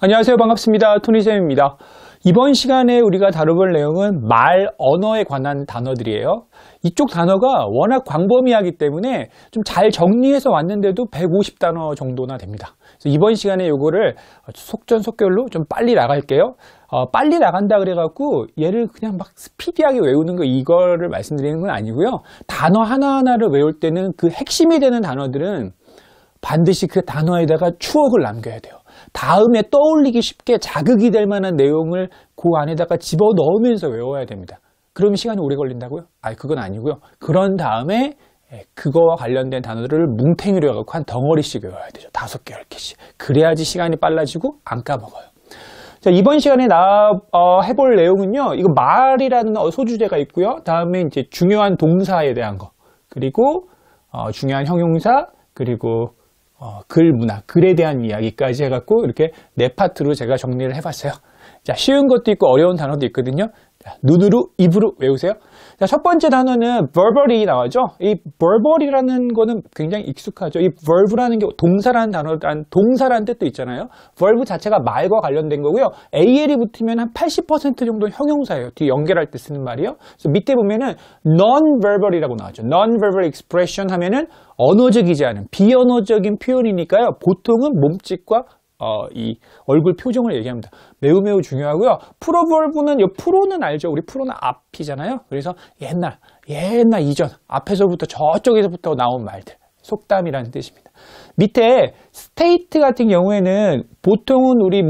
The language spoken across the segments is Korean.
안녕하세요. 반갑습니다. 토니쌤입니다. 이번 시간에 우리가 다뤄볼 내용은 말, 언어에 관한 단어들이에요. 이쪽 단어가 워낙 광범위하기 때문에 좀 잘 정리해서 왔는데도 150단어 정도나 됩니다. 그래서 이번 시간에 이거를 속전속결로 좀 빨리 나갈게요. 빨리 나간다 그래갖고 얘를 그냥 막 스피디하게 외우는 거 이거를 말씀드리는 건 아니고요. 단어 하나하나를 외울 때는 그 핵심이 되는 단어들은 반드시 그 단어에다가 추억을 남겨야 돼요. 다음에 떠올리기 쉽게 자극이 될 만한 내용을 그 안에다가 집어넣으면서 외워야 됩니다. 그러면 시간이 오래 걸린다고요? 그건 아니고요. 그런 다음에 그거와 관련된 단어들을 뭉탱이로 해갖고 한 덩어리씩 외워야 되죠. 5개, 10개씩. 그래야지 시간이 빨라지고 안 까먹어요. 자, 이번 시간에 해볼 내용은요. 이거 말이라는 소주제가 있고요. 다음에 이제 중요한 동사에 대한 거. 그리고 중요한 형용사, 그리고 글 문화, 글에 대한 이야기까지 해갖고 이렇게 4파트로 제가 정리를 해봤어요. 자, 쉬운 것도 있고 어려운 단어도 있거든요. 자, 눈으로, 입으로 외우세요. 자, 첫 번째 단어는 verbally 나와죠. 이 verbal이라는 거는 굉장히 익숙하죠. 이 verb라는 게 동사라는 동사라는 뜻도 있잖아요. verb 자체가 말과 관련된 거고요. AL이 붙으면 한 80% 정도 형용사예요. 뒤에 연결할 때 쓰는 말이요. 그래서 밑에 보면은 non-verbal이라고 나왔죠. non-verbal expression 하면은 언어적이지 않은 비언어적인 표현이니까요. 보통은 몸짓과 이 얼굴 표정을 얘기합니다. 매우 중요하고요. 프로벌브는 프로는 알죠. 우리 프로는 앞이잖아요. 그래서 옛날 이전 앞에서부터 저쪽에서부터 나온 말들 속담이라는 뜻입니다. 밑에 스테이트 같은 경우에는 보통은 우리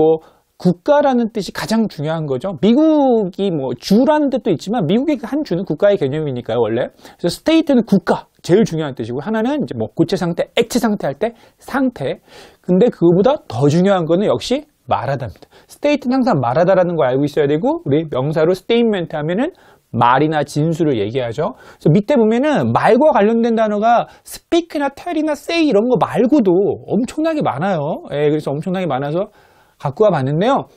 국가라는 뜻이 가장 중요한 거죠. 미국이 주라는 뜻도 있지만 미국의 한 주는 국가의 개념이니까요, 원래. 그래서 스테이트는 국가, 제일 중요한 뜻이고, 하나는 이제 고체 상태, 액체 상태 할 때 상태. 근데 그거보다 더 중요한 거는 역시 말하다입니다. 스테이트는 항상 말하다라는 걸 알고 있어야 되고, 우리 명사로 스테이트먼트 하면은 말이나 진술을 얘기하죠. 그래서 밑에 보면은 말과 관련된 단어가 speak나 tell이나 say 이런 거 말고도 엄청나게 많아요. 그래서 엄청나게 많아서 갖고 와봤는데요.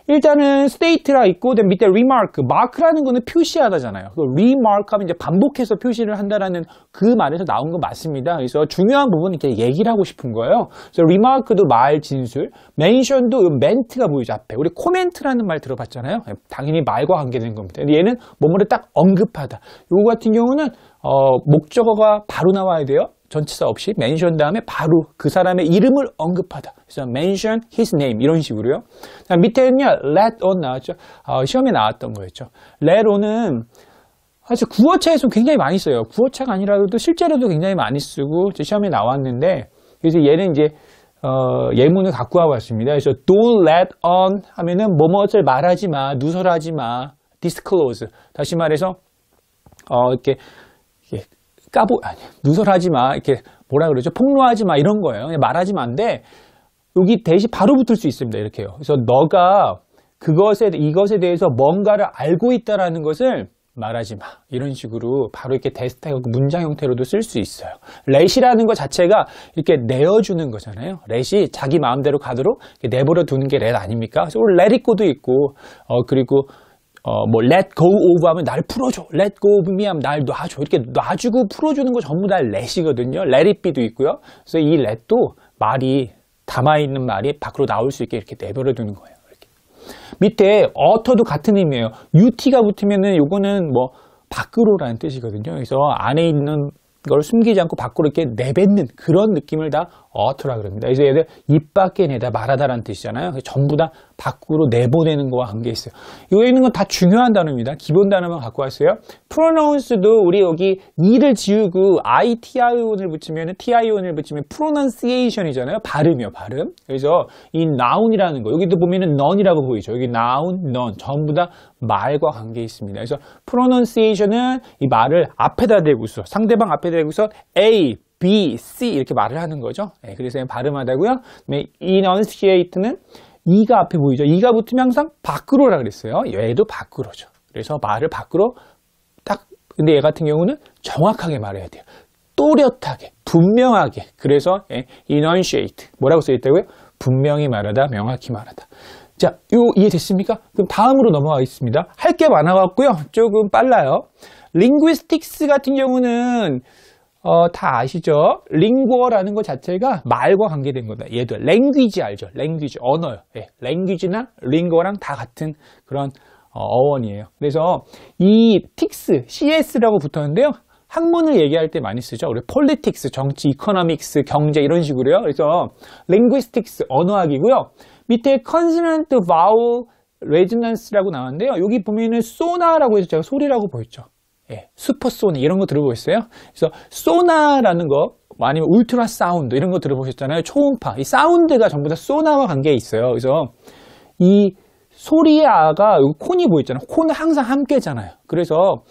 일단은 state라 있고, 밑에 remark, mark라는 거는 표시하다잖아요. remark 하면 이제 반복해서 표시를 한다라는 그 말에서 나온 거 맞습니다. 그래서 중요한 부분은 이렇게 얘기를 하고 싶은 거예요. 그래서 remark도 말, 진술, mention도 men트가 보이죠, 앞에. 우리 comment라는 말 들어봤잖아요. 당연히 말과 관계된 겁니다. 얘는 뭐뭐를 딱 언급하다. 요거 같은 경우는 목적어가 바로 나와야 돼요. 전치사 없이 mention 다음에 바로 그 사람의 이름을 언급하다. 그래서 mention his name 이런 식으로요. 밑에는요 let on 나왔죠. 시험에 나왔던 거였죠. let on은 사실 구어체에서 굉장히 많이 써요. 구어체가 아니라도 실제로도 굉장히 많이 쓰고 시험에 나왔는데, 그래서 얘는 이제 예문을 갖고 와봤습니다. 그래서 don't let on 하면은 뭐뭇을 말하지 마, 누설하지 마, disclose. 다시 말해서 이렇게 누설하지 마, 이렇게 뭐라 그러죠? 폭로하지 마, 이런 거예요. 그냥 말하지 마인데, 여기 대신 바로 붙을 수 있습니다. 이렇게요. 그래서 너가 이것에 대해서 뭔가를 알고 있다라는 것을 말하지 마. 이런 식으로 바로 이렇게 대스타일 문장 형태로도 쓸 수 있어요. let이라는 것 자체가 이렇게 내어주는 거잖아요. let이 자기 마음대로 가도록 내버려 두는 게 let 아닙니까? 그래서 let it go도 있고, 그리고 let go of 하면 날 풀어줘. let go of me 하면 날 놔줘. 이렇게 놔주고 풀어주는 거 전부 다 let이거든요. let it be도 있고요. 그래서 이 let도 말이, 담아있는 말이 밖으로 나올 수 있게 이렇게 내버려 두는 거예요. 이렇게. 밑에 utter도 같은 의미예요. ut가 붙으면은 요거는 밖으로라는 뜻이거든요. 그래서 안에 있는 걸 숨기지 않고 밖으로 이렇게 내뱉는 그런 느낌을 다 utter라 그럽니다. 그래서 얘들 입 밖에 내다 말하다라는 뜻이잖아요. 전부 다 밖으로 내보내는 거와 관계 있어요. 여기 있는 건 다 중요한 단어입니다. 기본 단어만 갖고 왔어요. pronounce도 우리 여기 e를 지우고 ion을 붙이면 pronunciation이잖아요. 발음이요, 발음. 그래서 이 noun이라는 거, 여기도 보면은 none이라고 보이죠. 여기 noun, none 전부 다 말과 관계 있습니다. 그래서 pronunciation은 이 말을 앞에다 대고서, 상대방 앞에다 대고서 A, B, C 이렇게 말을 하는 거죠. 그래서 발음하다고요. enunciate는 E가 앞에 보이죠. E가 붙으면 항상 밖으로라 그랬어요. 얘도 밖으로죠. 그래서 말을 밖으로 근데 얘 같은 경우는 정확하게 말해야 돼요. 또렷하게, 분명하게. 그래서 enunciate 뭐라고 써있다고요? 분명히 말하다, 명확히 말하다. 자, 이해됐습니까? 그럼 다음으로 넘어가겠습니다. 할 게 많아갖고요. 조금 빨라요. linguistics 같은 경우는 다 아시죠? 링구어라는 것 자체가 말과 관계된 겁니다. 얘도 랭귀지 알죠? 랭귀지, 언어요. 예, 랭귀지나 링구어랑 다 같은 그런 어원이에요. 그래서 이 틱스, CS라고 붙었는데요. 학문을 얘기할 때 많이 쓰죠. 우리 politics, 정치, economics, 경제 이런 식으로요. 그래서 linguistics, 언어학이고요. 밑에 consonant, vowel, resonance라고 나왔는데요. 여기 보면은 소나라고 해서 제가 소리라고 보였죠. 예, 슈퍼소닉 이런 거 들어보셨어요? 그래서 소나라는 거 아니면 울트라 사운드 이런 거 들어보셨잖아요. 초음파. 이 사운드가 전부 다 소나와 관계에 있어요. 그래서 이 소리의 아가 콘이 보였잖아요. 콘은 항상 함께잖아요. 그래서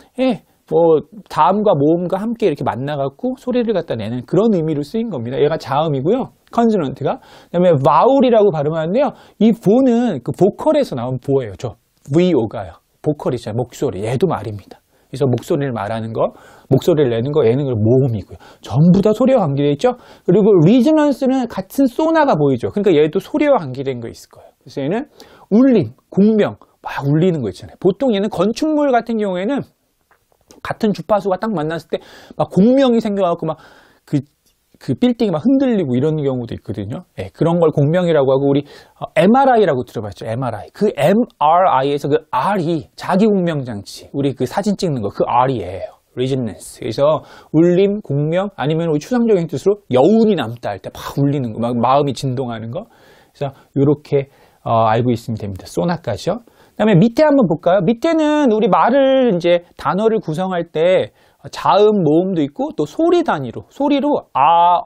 뭐 다음과 모음과 함께 이렇게 만나갖고 소리를 갖다 내는 그런 의미로 쓰인 겁니다. 얘가 자음이고요. 컨소넌트가. 그다음에 바울이라고 발음하는데요. 이 보는 그 보컬에서 나온 보예요. 저 VO가요. 보컬이잖아요. 목소리. 얘도 말입니다. 그래서 목소리를 말하는 거, 목소리를 내는 거, 얘는 모음이고요. 전부 다 소리와 관계되어 있죠. 그리고 리즈넌스는 같은 소나가 보이죠. 그러니까 얘도 소리와 관계된 거 있을 거예요. 그래서 얘는 울림, 공명, 막 울리는 거 있잖아요. 보통 얘는 건축물 같은 경우에는 같은 주파수가 딱 만났을 때 막 공명이 생겨갖고 막 그 빌딩이 막 흔들리고 이런 경우도 있거든요. 예, 그런 걸 공명이라고 하고 우리 MRI라고 들어봤죠. MRI. 그 MRI에서 그 R이 자기 공명장치. 우리 그 사진 찍는 거 그 R이에요. Resonance. 그래서 울림, 공명 아니면 우리 추상적인 뜻으로 여운이 남다 할 때 막 울리는 거, 막 마음이 진동하는 거. 그래서 이렇게 알고 있으면 됩니다. 소나까지요. 그다음에 밑에 한번 볼까요? 밑에는 우리 말을 이제 단어를 구성할 때 자음, 모음도 있고 또 소리 단위로 소리로 아,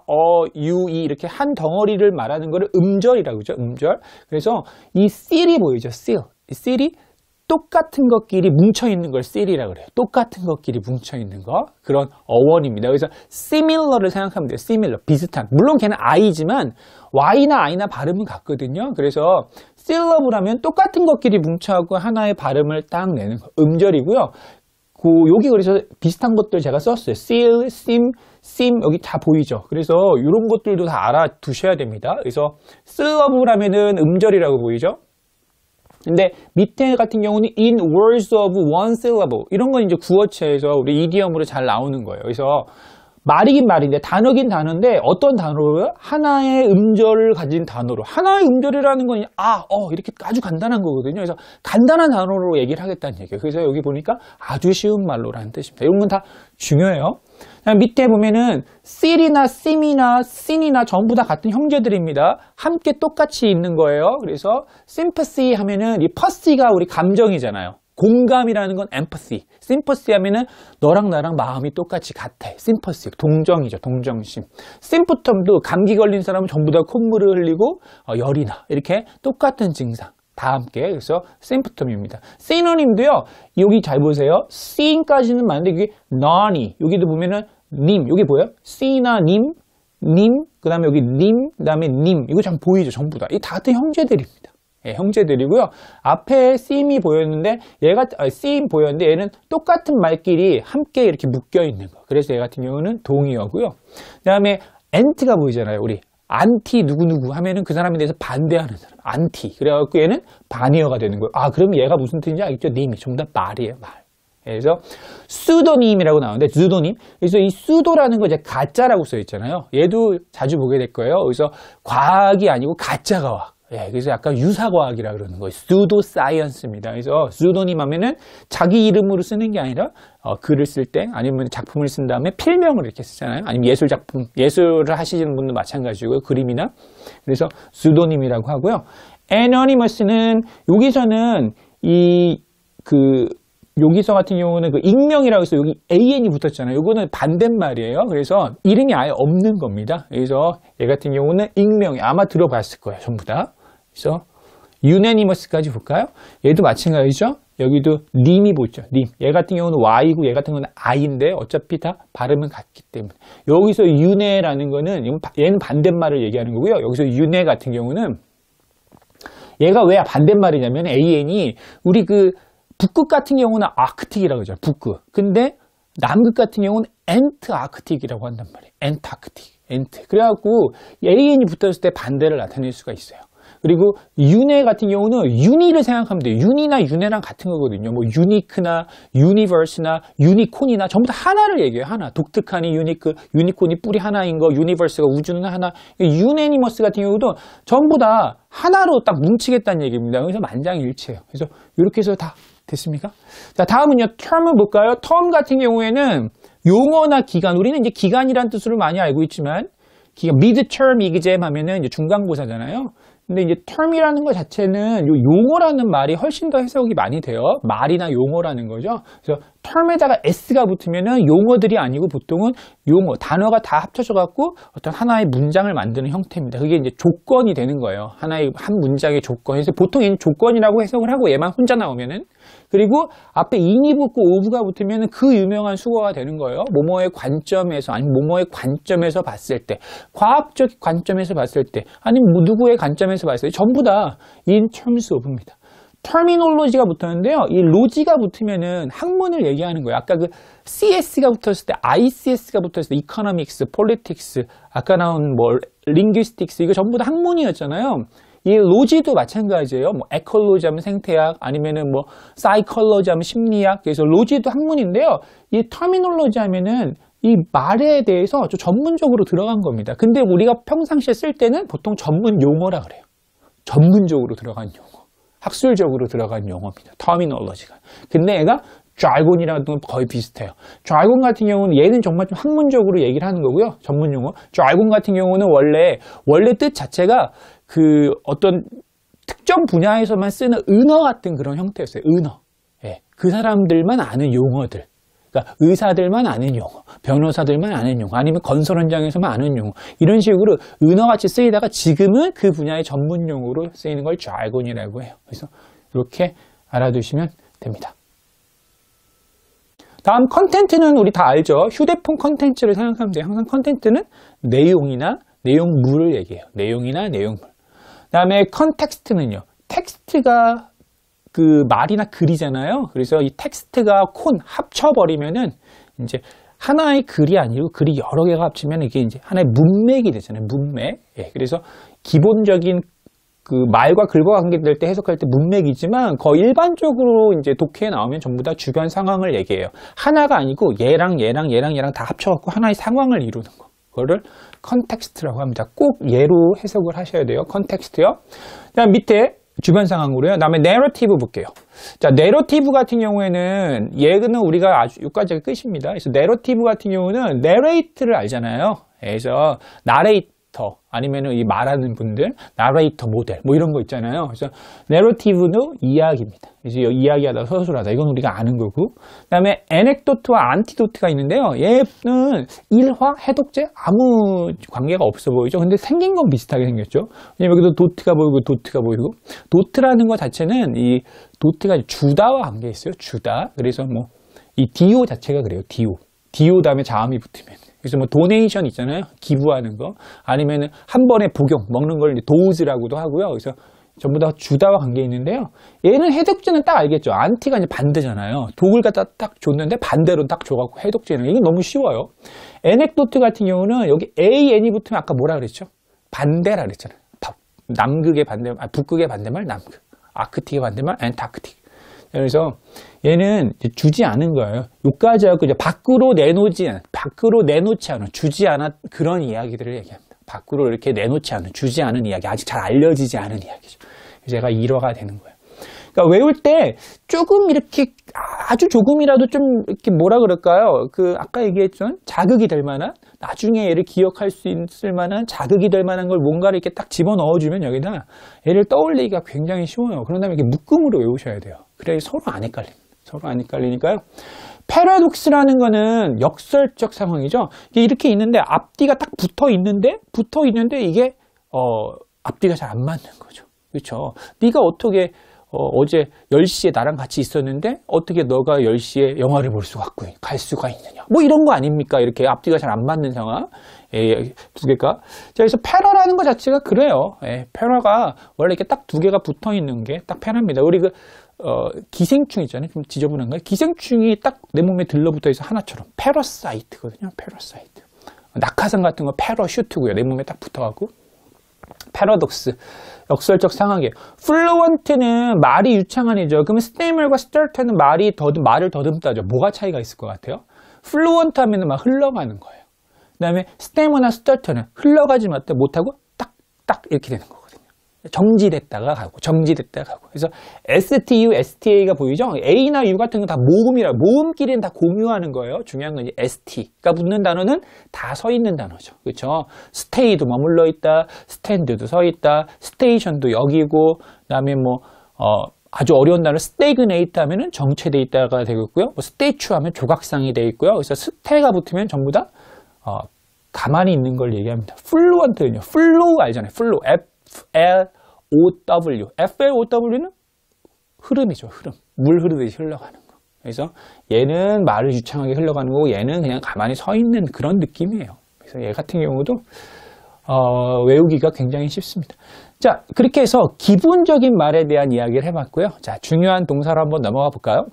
유, 이 이렇게 한 덩어리를 말하는 거를 음절이라고 그러죠. 음절. 그래서 이 sil이 보이죠. seal. 이 sil이 똑같은 것끼리 뭉쳐 있는 걸 sil이라고 그래요. 똑같은 것끼리 뭉쳐 있는 거 그런 어원입니다. 그래서 similar를 생각하면 돼요. similar 비슷한. 물론 걔는 i지만 y나 i나 발음은 같거든요. 그래서 syllable 하면 똑같은 것끼리 뭉쳐갖고 하나의 발음을 딱 내는 거. 음절이고요. 여기 그래서 비슷한 것들 제가 썼어요. seal, sim, sim 여기 다 보이죠. 그래서 이런 것들도 다 알아두셔야 됩니다. 그래서 syllable 하면은 음절이라고 보이죠. 근데 밑에 같은 경우는 in words of one syllable 이런 건 이제 구어체에서 우리 이디엄으로 잘 나오는 거예요. 그래서 말이긴 말인데 단어긴 단어인데 어떤 단어로요? 하나의 음절을 가진 단어로. 하나의 음절이라는 건 이렇게 아주 간단한 거거든요. 그래서 간단한 단어로 얘기를 하겠다는 얘기예요. 그래서 여기 보니까 아주 쉬운 말로라는 뜻입니다. 이런 건 다 중요해요. 밑에 보면은 sil이나 sim이나 sin이나 전부 다 같은 형제들입니다. 함께 똑같이 있는 거예요. 그래서 sympathy 하면은 이 pursy가 우리 감정이잖아요. 공감이라는 건 empathy. sympathy 하면은 너랑 나랑 마음이 똑같이 같아. sympathy. 동정이죠. 동정심. symptom도 감기 걸린 사람은 전부 다 콧물을 흘리고 열이 나. 이렇게 똑같은 증상. 다 함께. 그래서 symptom입니다. synonym도요. 여기 잘 보세요. seen까지는 맞는데 이게 non이. 여기도 보면은 님. 여기 보여요? see나 님, 그 다음에 여기 님, 그 다음에 님. 이거 참 보이죠. 전부 다. 이 다 같은 형제들입니다. 예, 형제들이고요. 앞에 sim이 보였는데 sim 보였는데 얘는 똑같은 말끼리 함께 이렇게 묶여 있는 거. 그래서 얘 같은 경우는 동의어고요. 그다음에 ant가 보이잖아요. 우리 안티 누구누구 하면은 그 사람에 대해서 반대하는 사람. 안티. 그래갖고 얘는 반의어가 되는 거예요. 그럼 얘가 무슨 뜻인지 알겠죠? 님이 전부 다 말이에요. 말. 그래서 수도님이라고 나오는데 수도님. 그래서 이 수도라는 거 이제 가짜라고 써 있잖아요. 얘도 자주 보게 될 거예요. 그래서 과학이 아니고 가짜가 와. 예, 그래서 약간 유사과학이라 그러는 거예요. pseudoscience입니다. 그래서 pseudonym 하면은 자기 이름으로 쓰는 게 아니라 글을 쓸 때 아니면 작품을 쓴 다음에 필명을 이렇게 쓰잖아요. 아니면 예술 작품, 예술을 하시는 분도 마찬가지고요. 그림이나. 그래서 pseudonym이라고 하고요. anonymous는 여기서는 여기서 같은 경우는 그 익명이라고 해서 여기 an이 붙었잖아요. 이거는 반대말이에요. 그래서 이름이 아예 없는 겁니다. 그래서 얘 같은 경우는 익명이 아마 들어봤을 거예요. 전부 다. 그래서 unanimous까지 볼까요? 얘도 마찬가지죠. 여기도 님이 보이죠. 님. 얘 같은 경우는 y고 얘 같은 경우는 i인데 어차피 다 발음은 같기 때문에. 여기서 un에라는 거는 얘는 반대말을 얘기하는 거고요. 여기서 une 같은 경우는 얘가 왜 반대말이냐면 an이 우리 북극 같은 경우는 아크틱이라고 하죠. 북극. 근데 남극 같은 경우는 엔트아크틱이라고 한단 말이에요. 엔타크틱. 엔트. 그래갖고 an이 붙었을 때 반대를 나타낼 수가 있어요. 그리고 윤회 같은 경우는 유니를 생각하면 돼요. 유니나 윤회랑 같은 거거든요. 뭐 유니크나 유니버스나 유니콘이나 전부 다 하나를 얘기해요. 하나. 독특하니 유니크, 유니콘이 뿌리 하나인 거, 유니버스가 우주는 하나. 유네니머스 같은 경우도 전부 다 하나로 딱 뭉치겠다는 얘기입니다. 그래서 만장일치예요. 그래서 이렇게 해서 다 됐습니까? 자, 다음은요. term을 볼까요? term 같은 경우에는 용어나 기간. 우리는 이제 기간이란 뜻으로 많이 알고 있지만 mid-term exam 하면은 이제 중간고사잖아요. 근데 이제 term이라는 것 자체는 요 용어라는 말이 훨씬 더 해석이 많이 돼요. 말이나 용어라는 거죠. 그래서 term에다가 s가 붙으면은 용어들이 아니고 보통은 용어, 단어가 다 합쳐져 갖고 어떤 하나의 문장을 만드는 형태입니다. 그게 이제 조건이 되는 거예요. 하나의 한 문장의 조건. 그래서 보통 얘는 조건이라고 해석을 하고 얘만 혼자 나오면은 그리고 앞에 in이 붙고 of가 붙으면 그 유명한 수거가 되는 거예요. 뭐뭐의 관점에서 아니면 뭐뭐의 관점에서 봤을 때 과학적 관점에서 봤을 때 아니면 누구의 관점에서 봤을 때 전부 다 in terms of입니다. terminology가 붙었는데요. 이 로지가 붙으면은 학문을 얘기하는 거예요. 아까 그 CS가 붙었을 때 ICS가 붙었을 때 economics, politics 아까 나온 뭐 linguistics 이거 전부 다 학문이었잖아요. 이 로지도 마찬가지예요. 뭐 에콜로지 하면 생태학, 아니면은 뭐 사이콜로지 하면 심리학. 그래서 로지도 학문인데요. 이 터미놀로지 하면은 이 말에 대해서 좀 전문적으로 들어간 겁니다. 근데 우리가 평상시에 쓸 때는 보통 전문 용어라 그래요. 전문적으로 들어간 용어. 학술적으로 들어간 용어입니다. 터미놀로지가. 근데 얘가 jargon이랑도 거의 비슷해요. jargon 같은 경우는 얘는 정말 좀 학문적으로 얘기를 하는 거고요. 전문 용어. jargon 같은 경우는 원래 뜻 자체가 그 어떤 특정 분야에서만 쓰는 은어 같은 그런 형태였어요. 은어. 예. 그 사람들만 아는 용어들. 그러니까 의사들만 아는 용어, 변호사들만 아는 용어, 아니면 건설 현장에서만 아는 용어. 이런 식으로 은어같이 쓰이다가 지금은 그 분야의 전문 용어로 쓰이는 걸 jargon이라고 해요. 그래서 이렇게 알아두시면 됩니다. 다음 컨텐츠는 우리 다 알죠. 휴대폰 컨텐츠를 생각하면 돼요. 항상 컨텐츠는 내용이나 내용물을 얘기해요. 내용이나 내용물. 그 다음에 컨텍스트는요. 텍스트가 그 말이나 글이잖아요. 그래서 이 텍스트가 콘 합쳐버리면은 이제 하나의 글이 아니고 글이 여러 개가 합치면 이게 이제 하나의 문맥이 되잖아요. 문맥. 예, 그래서 기본적인 그 말과 글과 관계될 때 해석할 때 문맥이지만 거의 일반적으로 이제 독해에 나오면 전부 다 주변 상황을 얘기해요. 하나가 아니고 얘랑 다 합쳐갖고 하나의 상황을 이루는 거. 그거를 컨텍스트라고 합니다. 꼭 얘로 해석을 하셔야 돼요. 컨텍스트요. 그다음 밑에 주변 상황으로요. 그다음에 내러티브 볼게요. 자, 내러티브 같은 경우에는 얘는 우리가 아주 여기까지가 끝입니다. 그래서 내러티브 같은 경우는 내레이트를 알잖아요. 그래서 나레이터 아니면은 이 말하는 분들, 나레이터 모델 뭐 이런 거 있잖아요. 그래서 내러티브도 이야기입니다. 이제 이야기하다 서술하다 이건 우리가 아는 거고. 그다음에 에넥도트와 안티도트가 있는데요. 얘는 일화, 해독제 아무 관계가 없어 보이죠. 근데 생긴 건 비슷하게 생겼죠. 왜냐면 여기도 도트가 보이고 도트가 보이고. 도트라는 것 자체는 이 도트가 주다와 관계 있어요. 주다. 그래서 뭐 이 디오 자체가 그래요. 디오 다음에 자음이 붙으면. 그래서 뭐 도네이션 있잖아요. 기부하는 거. 아니면은 한 번에 복용, 먹는 걸 도우즈라고도 하고요. 그래서 전부 다 주다와 관계 있는데요. 얘는 해독제는 딱 알겠죠. 안티가 이제 반대잖아요. 독을 갖다 딱 줬는데 반대로 딱 줘갖고 해독제는. 이게 너무 쉬워요. 에넥도트 같은 경우는 여기 AN이 붙으면 아까 뭐라 그랬죠? 반대라 그랬잖아요. 남극의 반대말, 북극의 반대말 남극. 아크틱의 반대말 엔타크틱. 그래서 얘는 주지 않은 거예요. 요까지 하고 이제 밖으로 내놓지 않은, 주지 않아 그런 이야기들을 얘기합니다. 밖으로 이렇게 내놓지 않은, 주지 않은 이야기, 아직 잘 알려지지 않은 이야기죠. 제가 일화가 되는 거예요. 그러니까 외울 때 조금 이렇게 아주 조금이라도 좀 이렇게 뭐라 그럴까요? 그 아까 얘기했던 자극이 될 만한, 나중에 얘를 기억할 수 있을 만한 자극이 될 만한 걸 뭔가를 이렇게 딱 집어넣어주면 여기다 얘를 떠올리기가 굉장히 쉬워요. 그런 다음에 이렇게 묶음으로 외우셔야 돼요. 그래야 서로 안 헷갈립니다. 서로 안 헷갈리니까요. 패러독스라는 거는 역설적 상황이죠. 이렇게 있는데 앞뒤가 딱 붙어 있는데 이게 앞뒤가 잘 안 맞는 거죠. 그렇죠? 네가 어떻게 어제 10시에 나랑 같이 있었는데 어떻게 너가 10시에 영화를 볼 수가 갈 수가 있느냐. 뭐 이런 거 아닙니까? 이렇게 앞뒤가 잘 안 맞는 상황. 두 개가. 자, 그래서 패러라는 것 자체가 그래요. 패러가 원래 이렇게 딱 두 개가 붙어 있는 게 딱 패러입니다. 우리 기생충 있잖아요. 좀 지저분한가요? 기생충이 딱 내 몸에 들러붙어 있어 하나처럼. 패러사이트거든요. 패러사이트. 낙하산 같은 거 패러슈트고요. 내 몸에 딱 붙어가고. 패러독스. 역설적 상황이에요. fluent는 말이 유창한이죠. 그러면 stammer과 stutter는 말을 더듬다죠. 뭐가 차이가 있을 것 같아요? fluent 하면 막 흘러가는 거예요. 그 다음에 stammer나 stutter는 흘러가지 못하고 딱 이렇게 되는 거거든요. 정지됐다가 가고. 그래서 STU, STA가 보이죠? A나 U 같은 건 다 모음이라 모음끼리는 다 공유하는 거예요. 중요한 건 이제 ST가 붙는 단어는 다 서 있는 단어죠. 그렇죠? stay도 머물러 있다, stand도 서 있다, station도 여기고, 그다음에 아주 어려운 단어 stagnate 하면은 정체돼 있다가 되겠고요. statue 하면 조각상이 돼 있고요. 그래서 st가 붙으면 전부 다 가만히 있는 걸 얘기합니다. fluent는요. flow 알잖아요. flow. F-L-O-W. F-L-O-W는 흐름이죠. 흐름. 물 흐르듯이 흘러가는 거. 그래서 얘는 말을 유창하게 흘러가는 거고 얘는 그냥 가만히 서 있는 그런 느낌이에요. 그래서 얘 같은 경우도 외우기가 굉장히 쉽습니다. 자, 그렇게 해서 기본적인 말에 대한 이야기를 해봤고요. 자, 중요한 동사로 한번 넘어가 볼까요?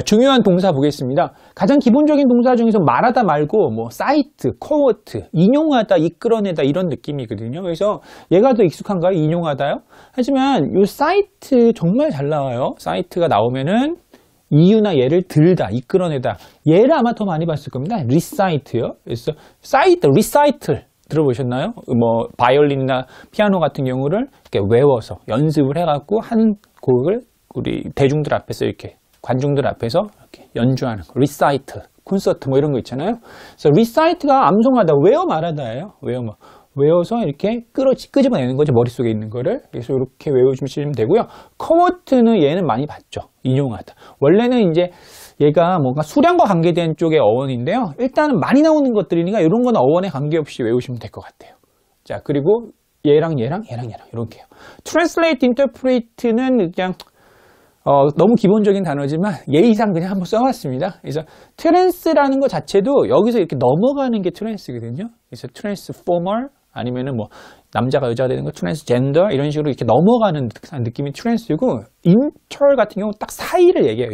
중요한 동사 보겠습니다. 가장 기본적인 동사 중에서 말하다 말고 사이트, 코어트, 인용하다, 이끌어내다 이런 느낌이거든요. 그래서 얘가 더 익숙한가요? 인용하다요? 하지만 이 사이트 정말 잘 나와요. 사이트가 나오면은 이유나 예를 들다, 이끌어내다. 얘를 아마 더 많이 봤을 겁니다. 리사이트요. 그래서 사이트, 리사이틀 들어보셨나요? 바이올린이나 피아노 같은 경우를 이렇게 외워서 연습을 해갖고 한 곡을 우리 대중들 앞에서 이렇게 관중들 앞에서 이렇게 연주하는 거. 리사이트, 콘서트 이런 거 있잖아요. 그래서 리사이트가 암송하다, 외워 말하다예요. 외워서 이렇게 끄집어내는 거죠. 머릿속에 있는 거를. 그래서 이렇게 외워주시면 되고요. 커워트는 얘는 많이 봤죠. 인용하다. 원래는 이제 얘가 뭔가 수량과 관계된 쪽의 어원인데요. 일단은 많이 나오는 것들이니까 이런 건 어원에 관계없이 외우시면 될 것 같아요. 자, 그리고 얘랑 이렇게요. translate, interpret는 그냥 너무 기본적인 단어지만 예의상 그냥 한번 써봤습니다. 그래서 트랜스라는 것 자체도 여기서 이렇게 넘어가는 게 트랜스거든요. 그래서 트랜스포머 아니면은 남자가 여자가 되는 거 트랜스젠더 이런 식으로 이렇게 넘어가는 듯한 느낌이 트랜스고 인터 같은 경우 딱 사이를 얘기해요.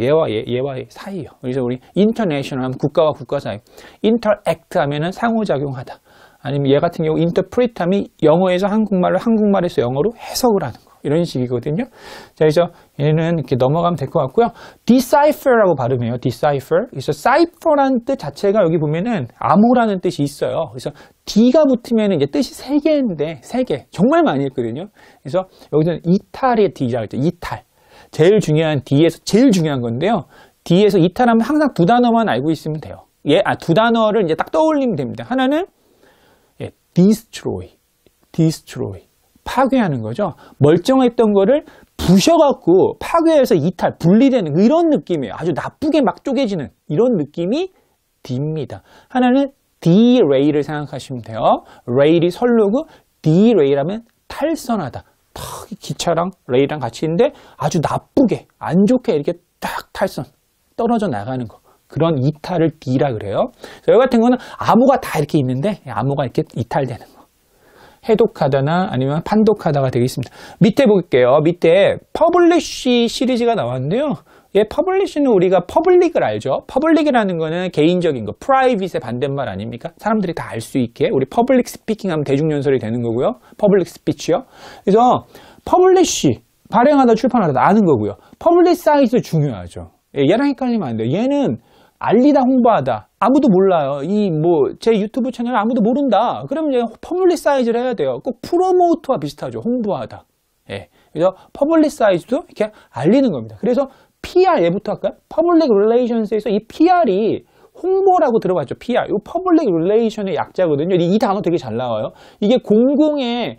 얘와 얘 사이요. 그래서 우리 인터내셔널 하면 국가와 국가 사이, 인터액트 하면은 상호작용하다. 아니면 얘 같은 경우 인터프리트 하면 영어에서 한국말을 한국말에서 영어로 해석을 하는 거. 이런 식이거든요. 자, 그래서 얘는 이렇게 넘어가면 될 것 같고요. decipher라고 발음해요. decipher. 그래서 cipher라는 뜻 자체가 여기 보면은 암호라는 뜻이 있어요. 그래서 D가 붙으면 이제 뜻이 세 개인데, 세 개. 정말 많이 했거든요. 그래서 여기서는 이탈의 D라고 했죠. 이탈. 제일 중요한 D에서 제일 중요한 건데요. D에서 이탈하면 항상 두 단어만 알고 있으면 돼요. 두 단어를 이제 딱 떠올리면 됩니다. 하나는 destroy. 파괴하는 거죠. 멀쩡했던 거를 부셔갖고 파괴해서 이탈, 분리되는 이런 느낌이에요. 아주 나쁘게 막 쪼개지는 이런 느낌이 D입니다. 하나는 deray를 생각하시면 돼요. ray이 선로고 deray라면 탈선하다. 기차랑 레일이랑 같이 있는데 아주 나쁘게, 안 좋게 이렇게 딱 탈선, 떨어져 나가는 거. 그런 이탈을 D라 그래요. 여기 같은 거는 암호가 다 이렇게 있는데 암호가 이렇게 이탈되는 거. 해독하다나 아니면 판독하다가 되겠습니다. 밑에 볼게요. 밑에 퍼블리쉬 시리즈가 나왔는데요. 퍼블리쉬는 우리가 퍼블릭을 알죠. 퍼블릭이라는 거는 개인적인 거, 프라이빗의 반대말 아닙니까? 사람들이 다 알 수 있게 우리 퍼블릭 스피킹 하면 대중연설이 되는 거고요. 퍼블릭 스피치요. 그래서 퍼블리쉬, 발행하다, 출판하다 아는 거고요. 퍼블리사이즈 중요하죠. 얘랑 헷갈리면 안 돼요. 얘는 알리다, 홍보하다. 아무도 몰라요. 제 유튜브 채널 아무도 모른다. 그러면 이제 퍼블리사이즈를 해야 돼요. 꼭 프로모트와 비슷하죠. 홍보하다. 그래서 퍼블리사이즈도 이렇게 알리는 겁니다. 그래서 PR, 얘부터 할까요? Public Relations에서 이 PR이 홍보라고 들어봤죠. PR. 이 Public Relation의 약자거든요. 이 단어 되게 잘 나와요. 이게 공공의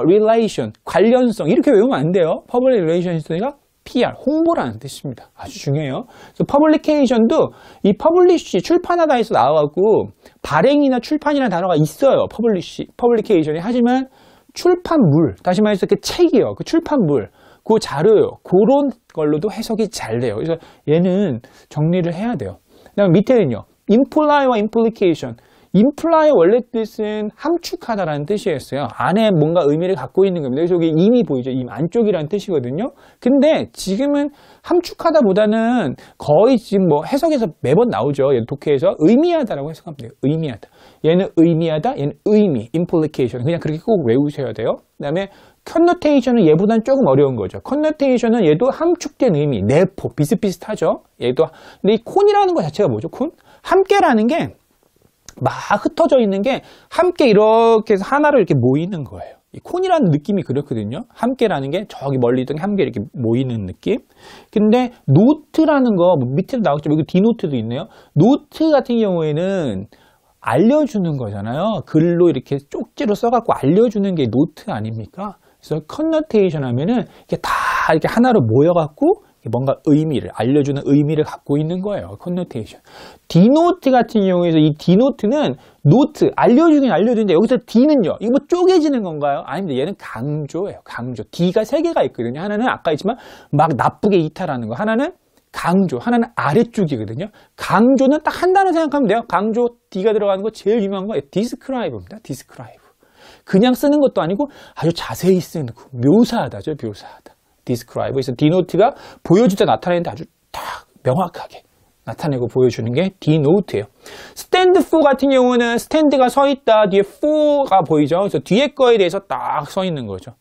relation, 관련성 이렇게 외우면 안 돼요. Public Relations가 PR, 홍보라는 뜻입니다. 아주 중요해요. 그래서 publication도 이 publish, 출판하다에서 나와갖고 발행이나 출판이라는 단어가 있어요. publication이. 하지만 출판물, 다시 말해서 그 책이요. 그 출판물, 그 자료요. 그런 걸로도 해석이 잘 돼요. 그래서 얘는 정리를 해야 돼요. 그 다음에 밑에는요. imply와 implication. imply의 원래 뜻은 함축하다라는 뜻이었어요. 안에 뭔가 의미를 갖고 있는 겁니다. 그래서 여기 임이 보이죠? 임 안쪽이라는 뜻이거든요. 근데 지금은 함축하다보다는 거의 지금 뭐 해석에서 매번 나오죠. 얘는 독해에서 의미하다라고 해석하면 돼요. 의미하다. 얘는 의미하다, 얘는 의미, implication. 그냥 그렇게 꼭 외우셔야 돼요. 그 다음에 connotation은 얘보다는 조금 어려운 거죠. connotation은 얘도 함축된 의미, 내포, 비슷비슷하죠. 얘도. 근데 이 콘이라는 것 자체가 뭐죠? 콘? 함께라는 게 막 흩어져 있는 게 함께 이렇게 해서 하나로 이렇게 모이는 거예요. 이 콘이라는 느낌이 그렇거든요. 함께라는 게 저기 멀리 있던 게 함께 이렇게 모이는 느낌. 근데 노트라는 거 밑에 나오죠. 여기 디노트도 있네요. 노트 같은 경우에는 알려주는 거잖아요. 글로 이렇게 쪽지로 써갖고 알려주는 게 노트 아닙니까? 그래서 컨노테이션 하면은 이게 다 이렇게 하나로 모여갖고 뭔가 의미를 알려주는 의미를 갖고 있는 거예요. 컨노테이션. 디노트 같은 경우에서 이 디노트는 노트 알려주긴 알려주는데 여기서 D는요. 이거 뭐 쪼개지는 건가요? 아닙니다. 얘는 강조예요. 강조. D가 세 개가 있거든요. 하나는 아까 했지만 막 나쁘게 이탈하는 거. 하나는 강조. 하나는 아래쪽이거든요. 강조는 딱 한 단어 생각하면 돼요. 강조 D가 들어가는 거 제일 유명한 거 describe입니다. describe. 그냥 쓰는 것도 아니고 아주 자세히 쓰는 거. 묘사하다죠. 묘사하다. describe. 그래서 denote가 보여주다 나타내는데 아주 딱 명확하게 나타내고 보여주는 게 denote예요. stand for 같은 경우는 stand가 서 있다. 뒤에 for가 보이죠. 그래서 뒤에 거에 대해서 딱 서 있는 거죠.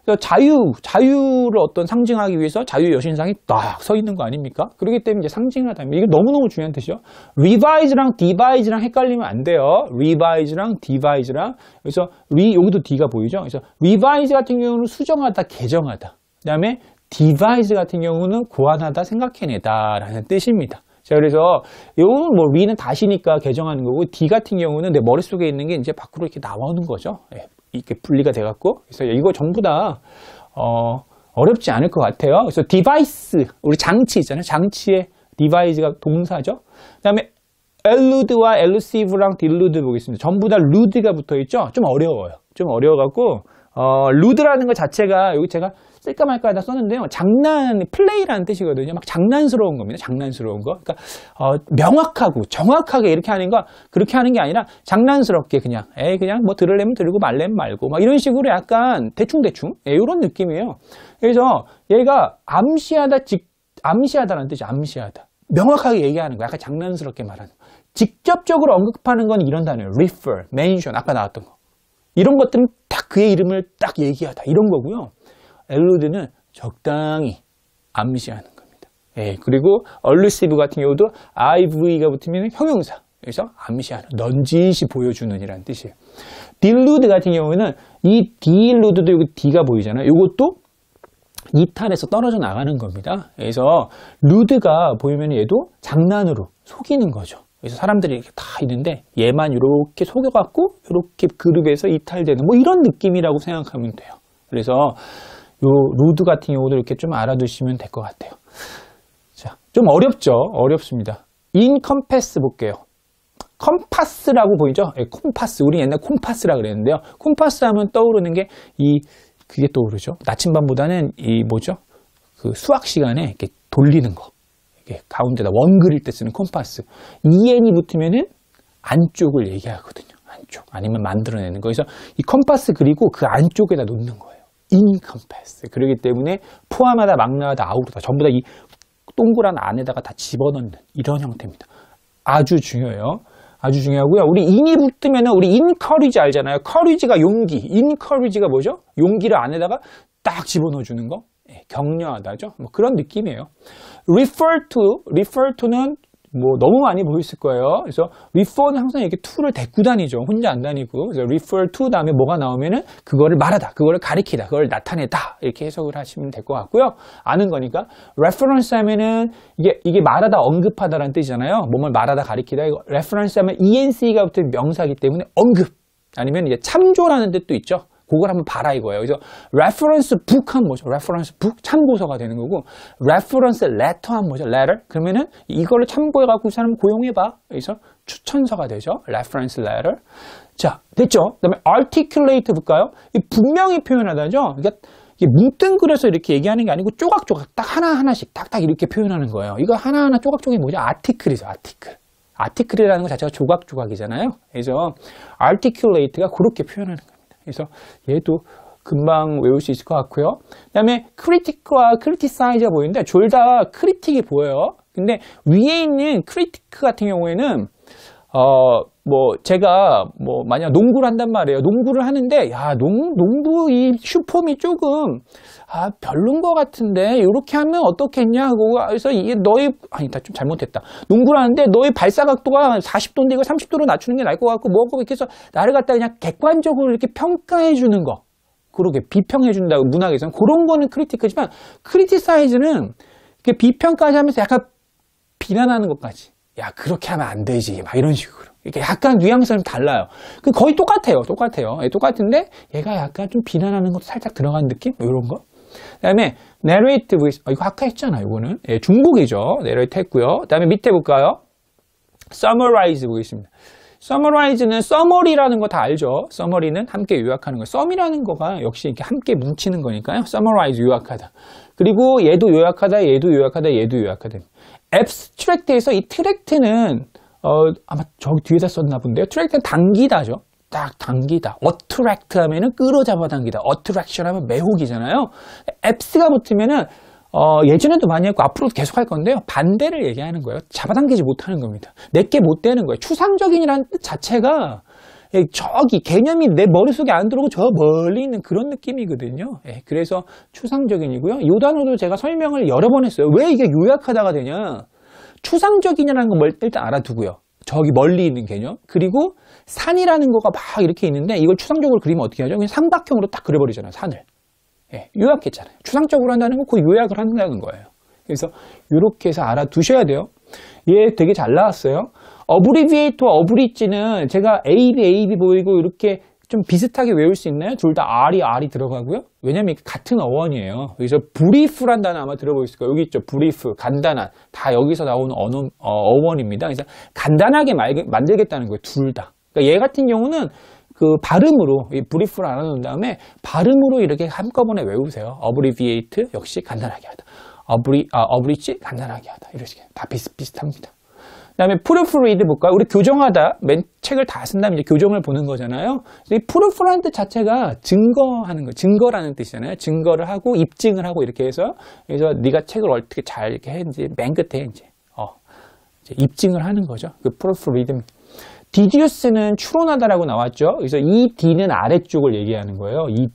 그래서 자유를 어떤 상징하기 위해서 자유 여신상이 딱 서 있는 거 아닙니까? 그렇기 때문에 이제 상징하다. 이게 너무너무 중요한 뜻이죠. revise랑 devise랑 헷갈리면 안 돼요. revise랑 devise랑. 그래서 여기도 D가 보이죠. 그래서 revise 같은 경우는 수정하다, 개정하다. 그 다음에 devise 같은 경우는 고안하다, 생각해내다 라는 뜻입니다. 자, 그래서 요거는 뭐 re는 다시니까 개정하는 거고 D 같은 경우는 내 머릿속에 있는 게 이제 밖으로 이렇게 나오는 거죠. 예, 이렇게 분리가 돼갖고. 그래서 이거 전부 다 어렵지 않을 것 같아요. 그래서 device, 우리 장치 있잖아요. 장치의 device가 동사죠. 그 다음에 allude와 elusive랑 delude 보겠습니다. 전부 다 lude가 붙어있죠. 좀 어려워요. 좀 어려워갖고 lude라는 것 자체가 여기 제가 쓸까 말까 하다 썼는데요. 플레이라는 뜻이거든요. 막 장난스러운 겁니다. 장난스러운 거. 그러니까, 명확하고, 정확하게 이렇게 하는 거, 그렇게 하는 게 아니라 장난스럽게 그냥, 그냥 뭐 들으려면 들고 말려면 말고, 막 이런 식으로 약간 대충대충, 이런 느낌이에요. 그래서 얘가 암시하다라는 뜻이 암시하다. 명확하게 얘기하는 거, 약간 장난스럽게 말하는 거. 직접적으로 언급하는 건 이런 단어예요. refer, mention, 아까 나왔던 거. 이런 것들은 딱 그의 이름을 딱 얘기하다. 이런 거고요. allude는 적당히 암시하는 겁니다. 예, 그리고 allusive 같은 경우도 iv가 붙으면 형용사. 그래서 암시하는, 넌지시 보여주는 이라는 뜻이에요. delude 같은 경우는 이 delude도 여기 D가 보이잖아요. 이것도 이탈해서 떨어져 나가는 겁니다. 그래서 lude가 보이면 얘도 장난으로 속이는 거죠. 그래서 사람들이 이렇게 다 있는데 얘만 이렇게 속여갖고 이렇게 그룹에서 이탈되는 뭐 이런 느낌이라고 생각하면 돼요. 그래서 요 루드 같은 경우도 이렇게 좀 알아두시면 될 것 같아요. 자, 좀 어렵죠? 어렵습니다. encompass 볼게요. 컴파스라고 보이죠? 예, 콤파스. 우리 옛날 콤파스라 그랬는데요. 콤파스 하면 떠오르는 게 그게 떠오르죠. 나침반보다는 그 수학 시간에 이렇게 돌리는 거. 이렇게 가운데다 원 그릴 때 쓰는 콤파스. en이 붙으면은 안쪽을 얘기하거든요. 안쪽. 아니면 만들어내는 거. 그래서 이 컴파스 그리고 그 안쪽에다 놓는 거예요. encompass. 그렇기 때문에 포함하다, 망라하다, 아우르다 전부 다 이 동그란 안에다가 다 집어넣는 이런 형태입니다. 아주 중요해요. 아주 중요하고요. 우리 in이 붙으면 우리 encourage 알잖아요. courage가 용기, encourage가 뭐죠? 용기를 안에다가 딱 집어넣어주는 거. 격려하다죠. 뭐 그런 느낌이에요. refer to는 뭐 너무 많이 보였을 거예요. 그래서 refer는 항상 이렇게 to를 데리고 다니죠. 혼자 안 다니고. 그래서 refer to 다음에 뭐가 나오면은 그거를 말하다, 그거를 가리키다, 그걸 나타내다 이렇게 해석을 하시면 될 것 같고요. 아는 거니까 reference 하면은 이게 말하다, 언급하다라는 뜻이잖아요. 몸을 말하다, 가리키다. 이거 reference 하면 enC가 붙은 명사이기 때문에 언급 아니면 이제 참조라는 뜻도 있죠. 그걸 한번 봐라 이거예요. 그래서 reference book 하면 뭐죠? reference book 참고서가 되는 거고 reference letter 하면 뭐죠? letter 그러면은 이거를 참고해갖고 이 사람 고용해봐. 그래서 추천서가 되죠. reference letter. 자, 됐죠? 그다음에 articulate 볼까요? 분명히 표현하다죠. 그러니까 이게 뭉뚱그려서 이렇게 얘기하는 게 아니고 조각조각 딱 하나하나씩 딱딱 이렇게 표현하는 거예요. 이거 하나하나 조각조각이 뭐죠? article이죠. article. article이라는 것 자체가 조각조각이잖아요. 그래서 articulate가 그렇게 표현하는 겁니다. 그래서 얘도 금방 외울 수 있을 것 같고요. 그 다음에 critic과 criticize가 보이는데 둘 다 critic이 보여요. 근데 위에 있는 critic 같은 경우에는 제가 만약 농구를 한단 말이에요. 농구를 하는데, 야, 농구 이 슈폼이 조금, 별론 것 같은데, 이렇게 하면 어떻겠냐 하고, 그래서 이게 좀 잘못했다. 농구를 하는데, 너의 발사각도가 40도인데 이거 30도로 낮추는 게 나을 것 같고, 이렇게 해서 나를 갖다 그냥 객관적으로 이렇게 평가해 주는 거. 그러게, 비평해 준다고 문학에서는. 그런 거는 크리티크지만, 크리티사이즈는 비평까지 하면서 약간 비난하는 것까지. 야, 그렇게 하면 안 되지. 막 이런 식으로. 이렇게 약간 뉘앙스가 좀 달라요. 거의 똑같아요. 똑같은데, 얘가 약간 좀 비난하는 것도 살짝 들어간 느낌? 이런 거. 그 다음에, narrate voice. 이거 아까 했잖아요. 이거는. 예, 중복이죠. narrate 했고요. 그 다음에 밑에 볼까요? summarize 보겠습니다. summariz는 summary라는 거 다 알죠? summary는 함께 요약하는 거. sum이라는 거가 역시 이렇게 함께 뭉치는 거니까요. summarize, 요약하다. 그리고 얘도 요약하다, 얘도 요약하다, 얘도 요약하다. abstract에서 이 트랙트는 아마 저기 뒤에다 썼나 본데요. 트랙트는 당기다죠. 딱 당기다. attract 하면은 끌어잡아 당기다. attraction 하면 매혹이잖아요. abs가 붙으면은 예전에도 많이 했고 앞으로도 계속 할 건데요. 반대를 얘기하는 거예요. 잡아당기지 못하는 겁니다. 내게 못 되는 거예요. 추상적인이라는 뜻 자체가 저기 개념이 내 머릿속에 안 들어오고 저 멀리 있는 그런 느낌이거든요. 그래서 추상적인이고요. 이 단어도 제가 설명을 여러 번 했어요. 왜 이게 요약하다가 되냐. 추상적인이라는 거 일단 알아두고요. 저기 멀리 있는 개념. 그리고 산이라는 거가 막 이렇게 있는데 이걸 추상적으로 그리면 어떻게 하죠? 그냥 삼각형으로 딱 그려버리잖아요. 산을. 요약했잖아요. 추상적으로 한다는 건 그 요약을 한다는 거예요. 그래서 이렇게 해서 알아두셔야 돼요. 얘 되게 잘 나왔어요. 어브리비에이트와 어브리지는 제가 AB 보이고 이렇게 좀 비슷하게 외울 수 있나요? 둘 다 R이 들어가고요. 왜냐면 같은 어원이에요. 그래서 브리프란 단어 아마 들어보셨을 거예요. 여기 있죠. 브리프, 간단한. 다 여기서 나오는 어원입니다. 그래서 간단하게 만들겠다는 거예요. 둘 다. 그러니까 얘 같은 경우는 그 발음으로, 이 브리프를 알아놓은 다음에 발음으로 이렇게 한꺼번에 외우세요. 어브리비에이트 역시 간단하게 하다. 어브리지 간단하게 하다. 이렇게 다 비슷비슷합니다. 그 다음에 프루프리드 볼까요? 우리 교정하다, 책을 다 쓴 다음에 이제 교정을 보는 거잖아요. 이 프루프라는 뜻 자체가 증거하는 거, 증거라는 뜻이잖아요. 증거를 하고 입증을 하고 이렇게 해서, 그래서 네가 책을 어떻게 잘 이렇게 했는지 맨 끝에 이제 입증을 하는 거죠. 그 프루프리드. 디듀스는 추론하다라고 나왔죠. 그래서 이 D는 아래쪽을 얘기하는 거예요. 이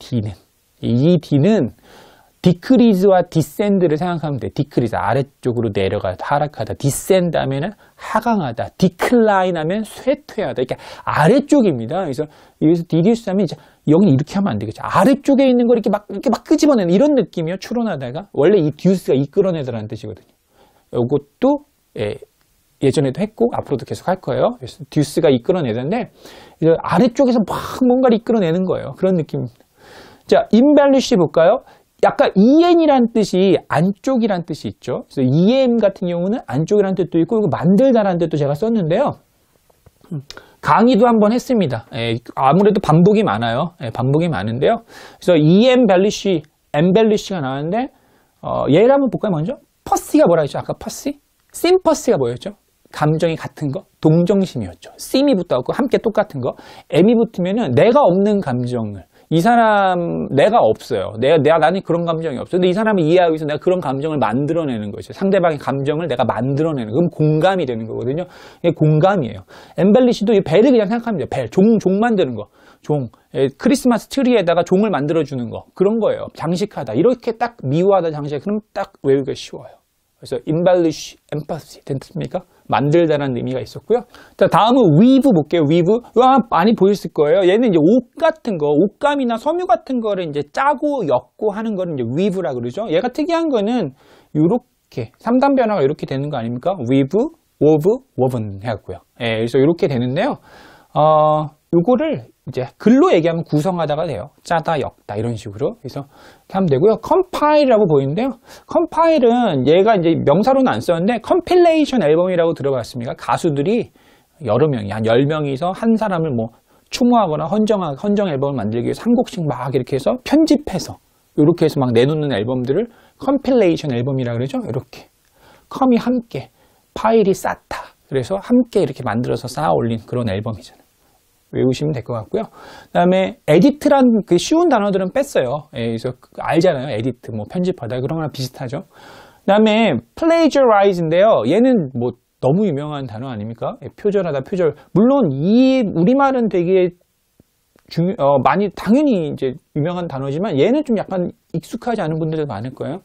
D는 디크리즈와 디센드를 생각하면 돼. 디크리즈 아래쪽으로 내려가다, 하락하다. 디센드 하면은 하강하다. 디클라인 하면 쇠퇴하다. 이렇게 아래쪽입니다. 그래서 여기서 디듀스 하면 이제 여기는 이렇게 하면 안 되겠죠. 아래쪽에 있는 걸 이렇게 막 끄집어내는 이런 느낌이요. 추론하다가 원래 이 듀스가 이끌어내다라는 뜻이거든요. 이것도 예전에도 했고 앞으로도 계속 할 거예요. 그래서 듀스가 이끌어내는데 아래쪽에서 막 뭔가를 이끌어내는 거예요. 그런 느낌입니다. 자, embellish 볼까요? 약간 EN이라는 뜻이 안쪽이라는 뜻이 있죠. 그래서 EM 같은 경우는 안쪽이라는 뜻도 있고 이거 만들다라는 뜻도 제가 썼는데요. 강의도 한번 했습니다. 아무래도 반복이 많아요. 반복이 많은데요. 그래서 embellish가 나왔는데 얘를 한번 볼까요? 먼저 퍼시가 뭐라 했죠? 아까 퍼시? 심퍼시가 뭐였죠? 감정이 같은 거? 동정심이었죠. 심이 붙어갖고 함께 똑같은 거. M이 붙으면은 내가 없는 감정을 이 사람 내가 없어요. 나는 그런 감정이 없어. 근데 이 사람을 이해하기 위해서 내가 그런 감정을 만들어내는 거죠. 상대방의 감정을 내가 만들어내는. 그럼 공감이 되는 거거든요. 이게 공감이에요. 엠벨리시도 이 벨을 그냥 생각하면 돼요. 벨, 종 만드는 거. 종. 크리스마스 트리에다가 종을 만들어주는 거. 그런 거예요. 장식하다. 이렇게 딱 미화하다 장식. 그럼 딱 외우기가 쉬워요. 그래서 embellish, empathy 됐습니까? 만들다라는 의미가 있었고요. 자, 다음은 weave 볼게요. weave. 이거 많이 보였을 거예요. 얘는 이제 옷 같은 거, 옷감이나 섬유 같은 거를 이제 짜고 엮고 하는 거를 이제 weave라 그러죠. 얘가 특이한 거는 이렇게 3단 변화가 이렇게 되는 거 아닙니까? weave, wove, woven 해갖고요. 그래서 이렇게 되는데요. 요거를 이제 글로 얘기하면 구성하다가 돼요. 짜다, 엮다 이런 식으로. 그래서 이렇게 하면 되고요. compile이라고 보이는데요. compile은 얘가 이제 명사로는 안 썼는데 compilation 앨범이라고 들어봤습니까? 가수들이 여러 명이 한 10명이서 한 사람을 뭐 추모하거나 헌정 앨범을 만들기 위해서 한 곡씩 막 이렇게 해서 편집해서 이렇게 해서 막 내놓는 앨범들을 compilation 앨범이라고 그러죠. 이렇게 com이 함께 파일이 쌓다. 그래서 함께 이렇게 만들어서 쌓아 올린 그런 앨범이잖아요. 외우시면 될 것 같고요. 그 다음에 에디트란 그 쉬운 단어들은 뺐어요. 예, 그래서 알잖아요. 에디트, 뭐 편집하다 그런 거랑 비슷하죠. 그 다음에 plagiarize인데요. 얘는 뭐 너무 유명한 단어 아닙니까? 예, 표절하다, 표절. 물론 이 우리말은 되게 많이 당연히 이제 유명한 단어지만 얘는 좀 약간 익숙하지 않은 분들도 많을 거예요.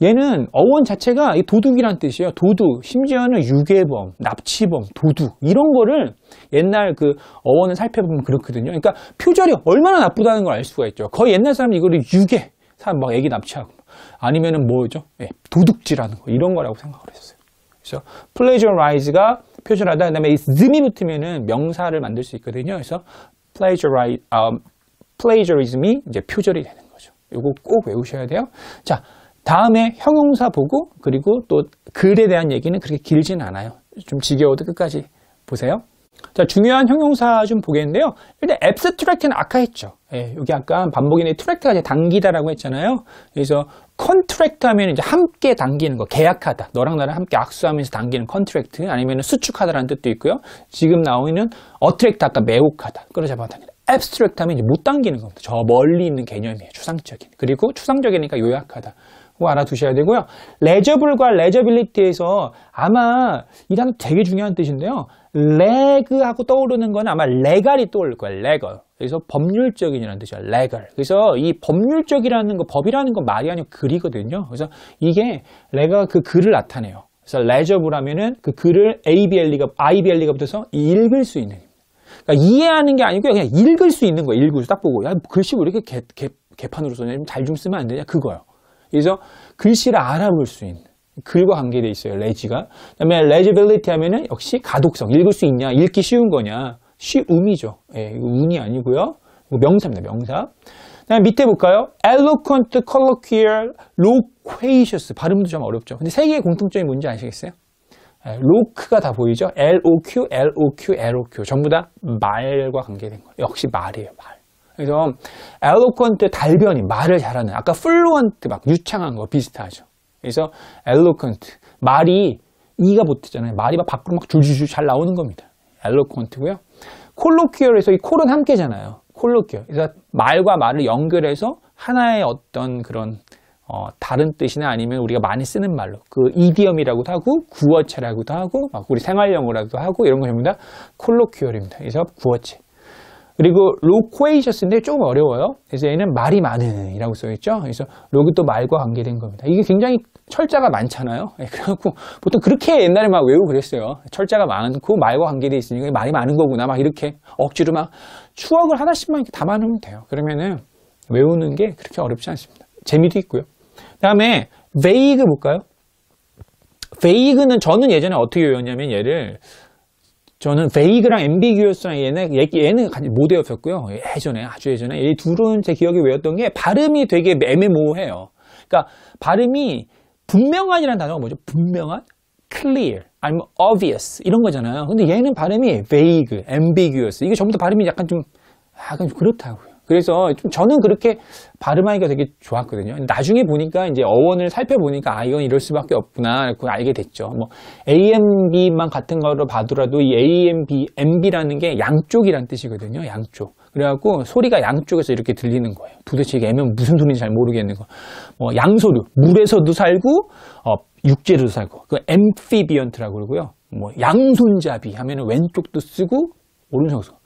얘는 어원 자체가 도둑이란 뜻이에요. 도둑, 심지어는 유괴범, 납치범, 도둑 이런 거를 옛날 그 어원을 살펴보면 그렇거든요. 그러니까 표절이 얼마나 나쁘다는 걸 알 수가 있죠. 거의 옛날 사람들이 이거를 유괴, 사람 막 애기 납치하고 아니면은 뭐죠? 예, 도둑질하는 거 이런 거라고 생각을 했어요. 그래서 plagiarize가 표절하다. 그다음에 ism이 붙으면은 명사를 만들 수 있거든요. 그래서 plagiarism이 이제 표절이 되는 거죠. 이거 꼭 외우셔야 돼요. 자. 다음에 형용사 보고 그리고 또 글에 대한 얘기는 그렇게 길진 않아요. 좀 지겨워도 끝까지 보세요. 자, 중요한 형용사 좀 보겠는데요. 일단 abstract는 아까 했죠. 예, 여기 약간 반복인데 트랙트가 이제 당기다라고 했잖아요. 그래서 contract 하면 이제 함께 당기는 거, 계약하다. 너랑 나랑 함께 악수하면서 당기는 contract 아니면 수축하다라는 뜻도 있고요. 지금 나오는 attract 아까 매혹하다. 끌어잡아당기다. abstract 하면 이제 못 당기는 겁니다. 저 멀리 있는 개념이에요. 추상적인. 그리고 추상적이니까 요약하다. 그거 알아두셔야 되고요. legible과 legibility에서 아마 이 단어 되게 중요한 뜻인데요. leg하고 떠오르는 건 아마 legal이 떠오를 거예요. legal. 그래서 법률적인이라는 뜻이에요. legal. 그래서 이 법률적이라는 거, 법이라는 건 말이 아니고 글이거든요. 그래서 이게 legal가 그 글을 나타내요. 그래서 legible 하면은 그 글을 IBLE가 붙어서 읽을 수 있는. 그러니까 이해하는 게 아니고 그냥 읽을 수 있는 거예요. 읽을 수 딱 보고. 야, 글씨 왜 이렇게 개판으로 써냐? 잘 좀 쓰면 안 되냐? 그거요. 그래서 글씨를 알아볼 수 있는 글과 관계되어 있어요. 레지가. 그다음에 legibility 하면은 역시 가독성. 읽을 수 있냐? 읽기 쉬운 거냐? 쉬움이죠. 예, 이거 운이 아니고요. 이거 명사입니다. 명사. 그다음에 밑에 볼까요? eloquent, colloquial, loquacious. 발음도 좀 어렵죠. 근데 세 개의 공통점이 뭔지 아시겠어요? 로크가 다 보이죠? LOQ, LOQ, LOQ. 전부 다 말과 관계된 거예요. 역시 말이에요. 말. 그래서 eloquent 달변이 말을 잘하는 아까 fluent 막 유창한 거 비슷하죠. 그래서 eloquent 말이 이가 붙잖아요. 말이 막 밖으로 막 줄줄줄 잘 나오는 겁니다. eloquent고요. colloquial에서 이 콜은 함께잖아요. colloquial. 그래서 말과 말을 연결해서 하나의 어떤 그런 다른 뜻이나 아니면 우리가 많이 쓰는 말로 그 이디엄이라고도 하고 구어체라고도 하고 막 우리 생활용어라고도 하고 이런 거 전부 다 colloquial입니다. 그래서 구어체. 그리고 loquacious인데 조금 어려워요. 그래서 얘는 말이 많은 이라고 써있죠. 그래서 로그 또 말과 관계된 겁니다. 이게 굉장히 철자가 많잖아요. 그래갖고 보통 그렇게 옛날에 막 외우고 그랬어요. 철자가 많고 말과 관계돼 있으니까 말이 많은 거구나 막 이렇게 억지로 막 추억을 하나씩만 이렇게 담아놓으면 돼요. 그러면은 외우는 게 그렇게 어렵지 않습니다. 재미도 있고요. 그 다음에 vague 볼까요? vague는 저는 예전에 어떻게 외웠냐면 얘를 저는 vague랑 ambiguous랑 얘는 같이 못 외웠었고요. 예전에 아주 예전에 이 둘은 제 기억에 외웠던 게 발음이 되게 애매모호해요. 그러니까 발음이 분명한이라는 단어가 뭐죠? 분명한, clear, 아니면 obvious 이런 거잖아요. 근데 얘는 발음이 vague, ambiguous 이게 전부 다 발음이 약간 좀 그렇다고요. 그래서 좀 저는 그렇게 발음하기가 되게 좋았거든요. 나중에 보니까 이제 어원을 살펴보니까 이건 이럴 수밖에 없구나 그걸 알게 됐죠. 뭐 AMB만 같은 거로 봐더라도 이 AMB, MB라는 게 양쪽이란 뜻이거든요. 양쪽. 그래갖고 소리가 양쪽에서 이렇게 들리는 거예요. 도대체 이게 애면 무슨 소리인지 잘 모르겠는 거. 뭐 양서류, 물에서도 살고 육지에도 살고. 그 amphibiant라고 그러고요. 뭐 양손잡이 하면은 왼쪽도 쓰고 오른쪽도 쓰고.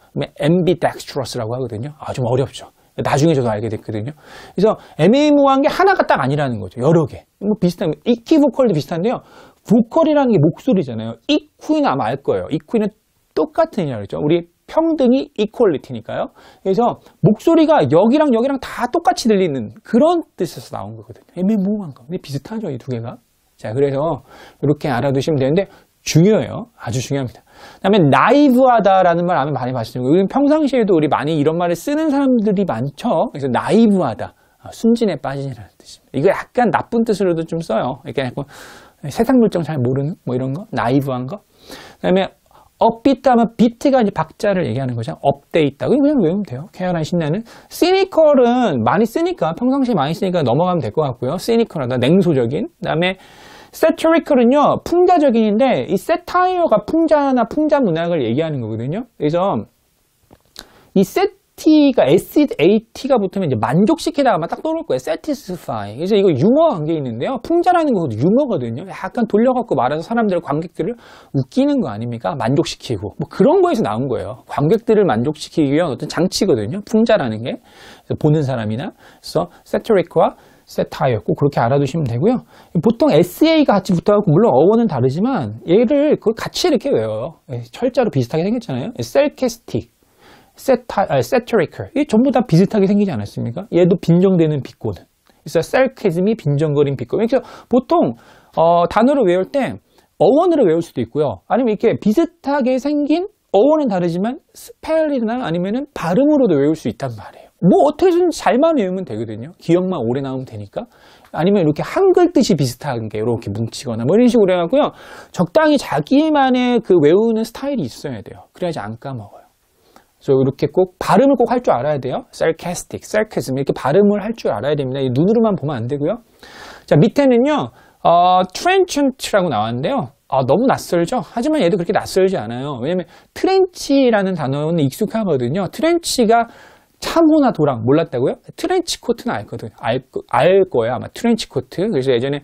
ambidextrous라고 하거든요. 좀 어렵죠. 나중에 저도 알게 됐거든요. 그래서 애매모호한 게 하나가 딱 아니라는 거죠. 여러 개. 뭐 비슷한 이퀴보컬도 비슷한데요. 보컬이라는 게 목소리잖아요. 이퀴는 아마 알 거예요. 이퀴는 똑같은 이라고 그랬죠. 우리 평등이 equality니까요. 그래서 목소리가 여기랑 여기랑 다 똑같이 들리는 그런 뜻에서 나온 거거든요. 애매모호한 거. 근데 비슷하죠, 이 두 개가. 자, 그래서 이렇게 알아두시면 되는데 중요해요. 아주 중요합니다. 그 다음에 나이브하다라는 말 아마 많이 봤을 거예요. 평상시에도 우리 많이 이런 말을 쓰는 사람들이 많죠. 그래서 나이브하다. 순진에 빠지라는 뜻입니다. 이거 약간 나쁜 뜻으로도 좀 써요. 이렇게 약간 세상 물정 잘 모르는 뭐 이런 거. 나이브한 거. 그 다음에 업비트 하면 비트가 이제 박자를 얘기하는 거죠. 업돼 있다. 그냥 외우면 돼요. 쾌활한 신나는. 시니컬은 많이 쓰니까 평상시에 많이 쓰니까 넘어가면 될 것 같고요. 시니컬하다. 냉소적인. 그 다음에 satirical,은요 풍자적인인데 이 satire가 풍자나 풍자 문학을 얘기하는 거거든요. 그래서 이 SAT가 SAT가 붙으면 이제 만족시키다가 딱 떠오를 거예요. satisfy. 그래서 이거 유머 관계 있는데요. 풍자라는 것도 유머거든요. 약간 돌려갖고 말해서 사람들의 관객들을 웃기는 거 아닙니까? 만족시키고 뭐 그런 거에서 나온 거예요. 관객들을 만족시키기 위한 어떤 장치거든요. 풍자라는 게 보는 사람이나 그래서 satiric과 satire 꼭 그렇게 알아두시면 되고요. 보통 SA가 같이 붙어갖고 물론 어원은 다르지만 얘를 그걸 같이 이렇게 외워요. 철자로 비슷하게 생겼잖아요. sarcastic. satirical. 이게 전부 다 비슷하게 생기지 않았습니까? 얘도 빈정대는 비꼬는. 그래서 sarcasm이 빈정거린 비꼬는. 그래서 보통 단어를 외울 때 어원으로 외울 수도 있고요. 아니면 이렇게 비슷하게 생긴 어원은 다르지만 스펠이나 아니면은 발음으로도 외울 수 있단 말이에요. 뭐 어떻게든 잘만 외우면 되거든요. 기억만 오래 나오면 되니까. 아니면 이렇게 한글 뜻이 비슷한 게 이렇게 뭉치거나 뭐 이런 식으로 해가고요. 적당히 자기만의 그 외우는 스타일이 있어야 돼요. 그래야지 안 까먹어요. 그래서 이렇게 꼭 발음을 꼭 할 줄 알아야 돼요. sarcastic, sarcasm 이렇게 발음을 할 줄 알아야 됩니다. 눈으로만 보면 안 되고요. 자 밑에는요, trenchant라고 나왔는데요. 너무 낯설죠? 하지만 얘도 그렇게 낯설지 않아요. 왜냐면 트렌치라는 단어는 익숙하거든요. 트렌치가 참호나 도랑 몰랐다고요? 트렌치 코트는 알거든요. 알 거예요 아마 트렌치 코트. 그래서 예전에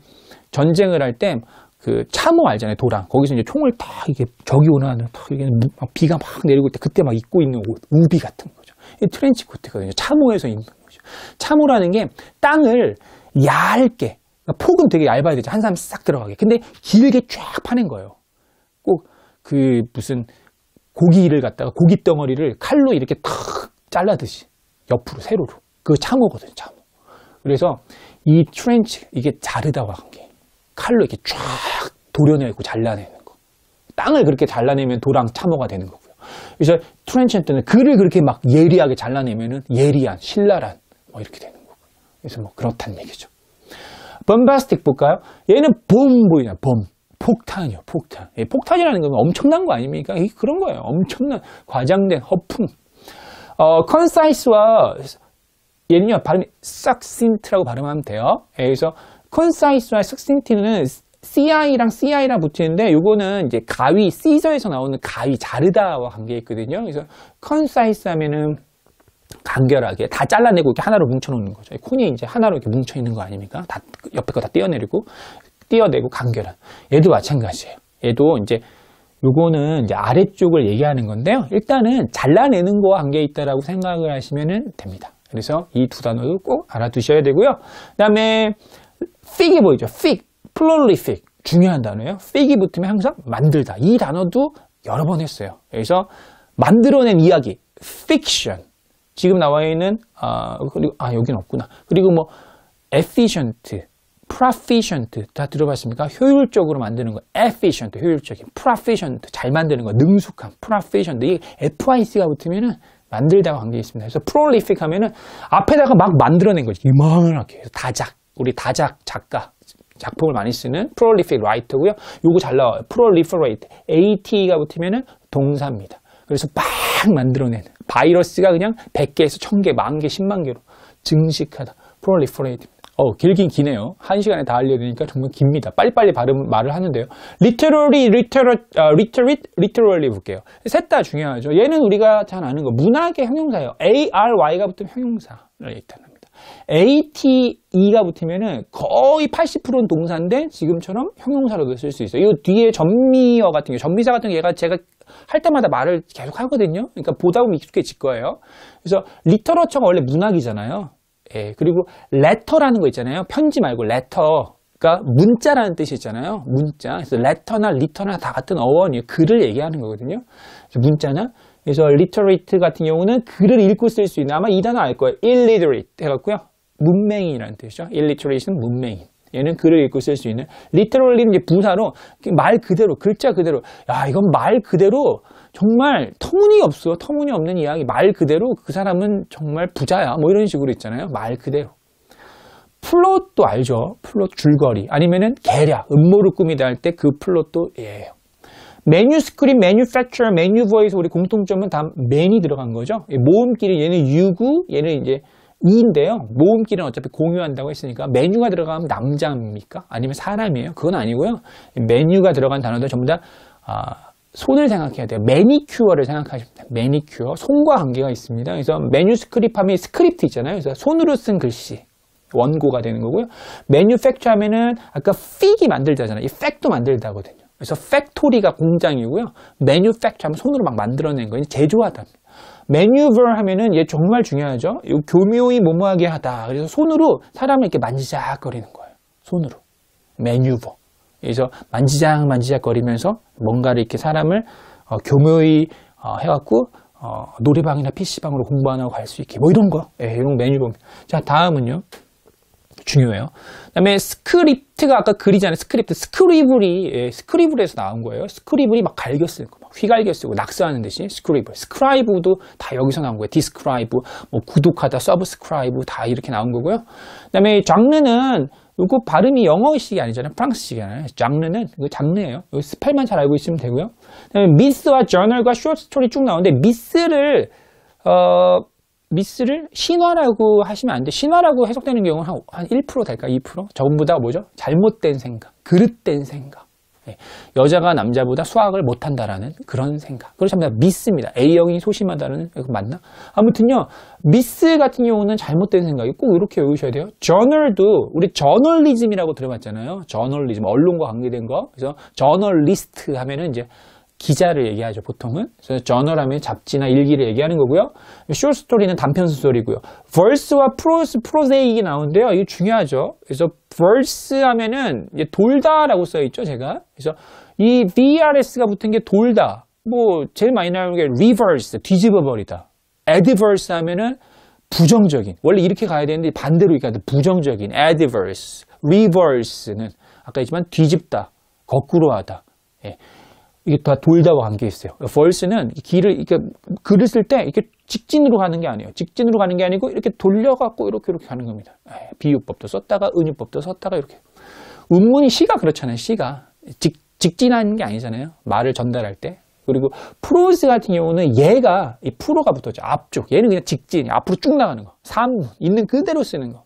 전쟁을 할 때 그 참호 알잖아요. 도랑. 거기서 이제 총을 딱 이게 적이 오나는 딱 이게 비가 막 내리고 때 그때 막 입고 있는 옷, 우비 같은 거죠. 이 트렌치 코트거든요. 참호에서 입는 거죠. 참호라는 게 땅을 얇게, 폭은 되게 얇아야 되죠. 한 사람 싹 들어가게. 근데 길게 쫙 파낸 거예요. 꼭 그 무슨 고기를 갖다가 고기 덩어리를 칼로 이렇게 탁 잘라듯이 옆으로 세로로. 그거 참호거든요. 참호. 그래서 이 트렌치 이게 자르다와 관계. 칼로 이렇게 쫙 도려내고 잘라내는 거. 땅을 그렇게 잘라내면 도랑 참호가 되는 거고요. 그래서 트렌치한테는 글을 그렇게 막 예리하게 잘라내면은 예리한, 신랄한 뭐 이렇게 되는 거고요. 그래서 뭐 그렇다는 얘기죠. bombastic 볼까요? 얘는 봄보이냐, 봄. 폭탄이요, 폭탄. 폭탄이라는 건 엄청난 거 아닙니까? 그런 거예요. 엄청난 과장된 허풍. concise와 얘는요, 발음이 succinct라고 발음하면 돼요. 그래서 concise와 succinct는 CI랑 CI랑 붙이는데 요거는 이제 가위, 시저에서 나오는 가위, 자르다와 관계 있거든요. 그래서 concise 하면은 간결하게 다 잘라내고 이렇게 하나로 뭉쳐놓는 거죠. 콘이 이제 하나로 이렇게 뭉쳐 있는 거 아닙니까? 다 옆에 거 다 떼어내고 간결한. 얘도 마찬가지예요. 얘도 이제 요거는 이제 아래쪽을 얘기하는 건데요. 일단은 잘라내는 거와 관계 있다라고 생각을 하시면 됩니다. 그래서 이 두 단어도 꼭 알아두셔야 되고요. 그 다음에 fig이 보이죠? fig, prolific. 중요한 단어예요. fig이 붙으면 항상 만들다. 이 단어도 여러 번 했어요. 그래서 만들어낸 이야기, fiction. 지금 나와 있는, 여긴 없구나. 그리고 뭐, efficient, proficient. 다 들어봤습니까? 효율적으로 만드는 거. efficient, 효율적인. proficient, 잘 만드는 거. 능숙한. proficient. 이 FIC가 붙으면은 만들다가 관계 있습니다. 그래서 prolific 하면은 앞에다가 막 만들어낸 거지. 이만하게. 다작. 우리 다작 작가. 작품을 많이 쓰는 prolific writer고요. 요거 잘 나와요. proliferate. AT가 붙으면은 동사입니다. 그래서 막 만들어내는. 바이러스가 그냥 100개에서 1000개, 10,000개, 10만 개로 증식하다. proliferate. 길긴 기네요. 1시간에 다 알려드리니까 정말 깁니다. 빨리빨리 말을 하는데요. literally 볼게요. 셋 다 중요하죠. 얘는 우리가 잘 아는 거. 문학의 형용사예요. ARY가 붙으면 형용사를 얘기합니다. ATE가 붙으면은 거의 80%는 동사인데 지금처럼 형용사로도 쓸 수 있어요. 이 뒤에 전미어 같은 게, 전미사 같은 게 제가 할 때마다 말을 계속 하거든요. 그러니까 보다 보면 익숙해질 거예요. 그래서 리터러처가 원래 문학이잖아요. 예, 그리고 letter라는 거 있잖아요. 편지 말고 letter가 문자라는 뜻이 있잖아요. 문자. 그래서 letter나 litter나 다 같은 어원이에요. 글을 얘기하는 거거든요. 그래서 문자나. 그래서 literate 같은 경우는 글을 읽고 쓸 수 있는, 아마 이 단어 알 거예요. illiterate 해갖고요. 문맹인이라는 뜻이죠. illiterate는 문맹인. 얘는 글을 읽고 쓸 수 있는. literally는 이제 부사로 말 그대로, 글자 그대로. 야, 이건 말 그대로 정말 터무니없는 이야기. 말 그대로 그 사람은 정말 부자야. 뭐 이런 식으로 있잖아요. 말 그대로. 플롯도 알죠? 플롯 줄거리. 아니면은 계략, 음모를 꾸미다 할 때 그 플롯도 예예요. 매뉴스크립, 매뉴팩처, 매뉴버에서 우리 공통점은 다 맨이 들어간 거죠. 모음끼리 얘는 유구, 얘는 이제 이인데요. 모음끼리는 어차피 공유한다고 했으니까 메뉴가 들어가면 남자입니까? 아니면 사람이에요? 그건 아니고요. 메뉴가 들어간 단어들 전부 다 손을 생각해야 돼요. 매니큐어를 생각하시면 돼요. 매니큐어. 손과 관계가 있습니다. 그래서 매뉴스크립트 하면 스크립트 있잖아요. 그래서 손으로 쓴 글씨. 원고가 되는 거고요. 매뉴팩처 하면은 아까 픽이 만들다잖아요. 이 팩도 만들다거든요. 그래서 팩토리가 공장이고요. 매뉴팩처 하면 손으로 막 만들어낸 거예요. 제조하다. 매뉴버 하면은 얘 정말 중요하죠. 교묘히 모모하게 하다. 그래서 손으로 사람을 이렇게 만지작거리는 거예요. 손으로. 매뉴버. 그래서 만지작거리면서 뭔가를 이렇게 사람을 교묘히 해갖고 노래방이나 PC방으로 공부하나 갈 수 있게 뭐 이런 거. 예, 이런 매뉴버입니다. 자, 다음은요. 중요해요. 그 다음에 스크립트가 아까 글이잖아요. 스크리블에서 나온 거예요. 스크리블이 막 갈겨 쓰는 거, 막 휘갈겨 쓰고 낙서하는 듯이 스크리블. 스크라이브도 다 여기서 나온 거예요. 디스크라이브, 뭐 구독하다, 서브스크라이브 다 이렇게 나온 거고요. 그 다음에 장르는 이거 발음이 영어식이 아니잖아요. 프랑스식이잖아요. 장르는 이거 장르예요. 여기 스펠만 잘 알고 있으면 되고요. 그 다음에 미스와 저널과 쇼트스토리 쭉 나오는데 미스를 신화라고 하시면 안 돼. 신화라고 해석되는 경우는 한 1% 될까? 2%? 전부 다 뭐죠? 잘못된 생각, 그릇된 생각. 네. 여자가 남자보다 수학을 못한다라는 그런 생각. 그렇지 않습니다. 미스입니다. A형이 소심하다는, 이거 맞나? 아무튼요, 미스 같은 경우는 잘못된 생각이 꼭 이렇게 외우셔야 돼요. 저널도, 우리 저널리즘이라고 들어봤잖아요. 저널리즘, 언론과 관계된 거. 그래서 저널리스트 하면은 이제 기자를 얘기하죠, 보통은. 그래서 저널 하면 잡지나 일기를 얘기하는 거고요. 숏스토리는 단편소설이고요. verse와 프로세이익이 나오는데요. 이게 중요하죠. 그래서 verse 하면은 이제 돌다라고 써있죠, 제가. 그래서 이 VRS가 붙은 게 돌다. 뭐, 제일 많이 나오는 게 reverse, 뒤집어 버리다. adverse 하면은 부정적인. 원래 이렇게 가야 되는데 반대로 이렇게 가야 돼. 부정적인. adverse. reverse는 아까 했지만 뒤집다, 거꾸로 하다. 예. 이게 다 돌다와 관계 있어요. verse는 이렇게 글을 쓸 때 이렇게 직진으로 가는 게 아니에요. 직진으로 가는 게 아니고 이렇게 돌려갖고 이렇게 가는 겁니다. 비유법도 썼다가 은유법도 썼다가 이렇게. 운문이 시가 그렇잖아요. 시가 직진하는 게 아니잖아요. 말을 전달할 때. 그리고 프로스 같은 경우는 얘가 이 프로가 붙었죠. 앞쪽. 얘는 그냥 직진, 앞으로 쭉 나가는 거. 산문 있는 그대로 쓰는 거.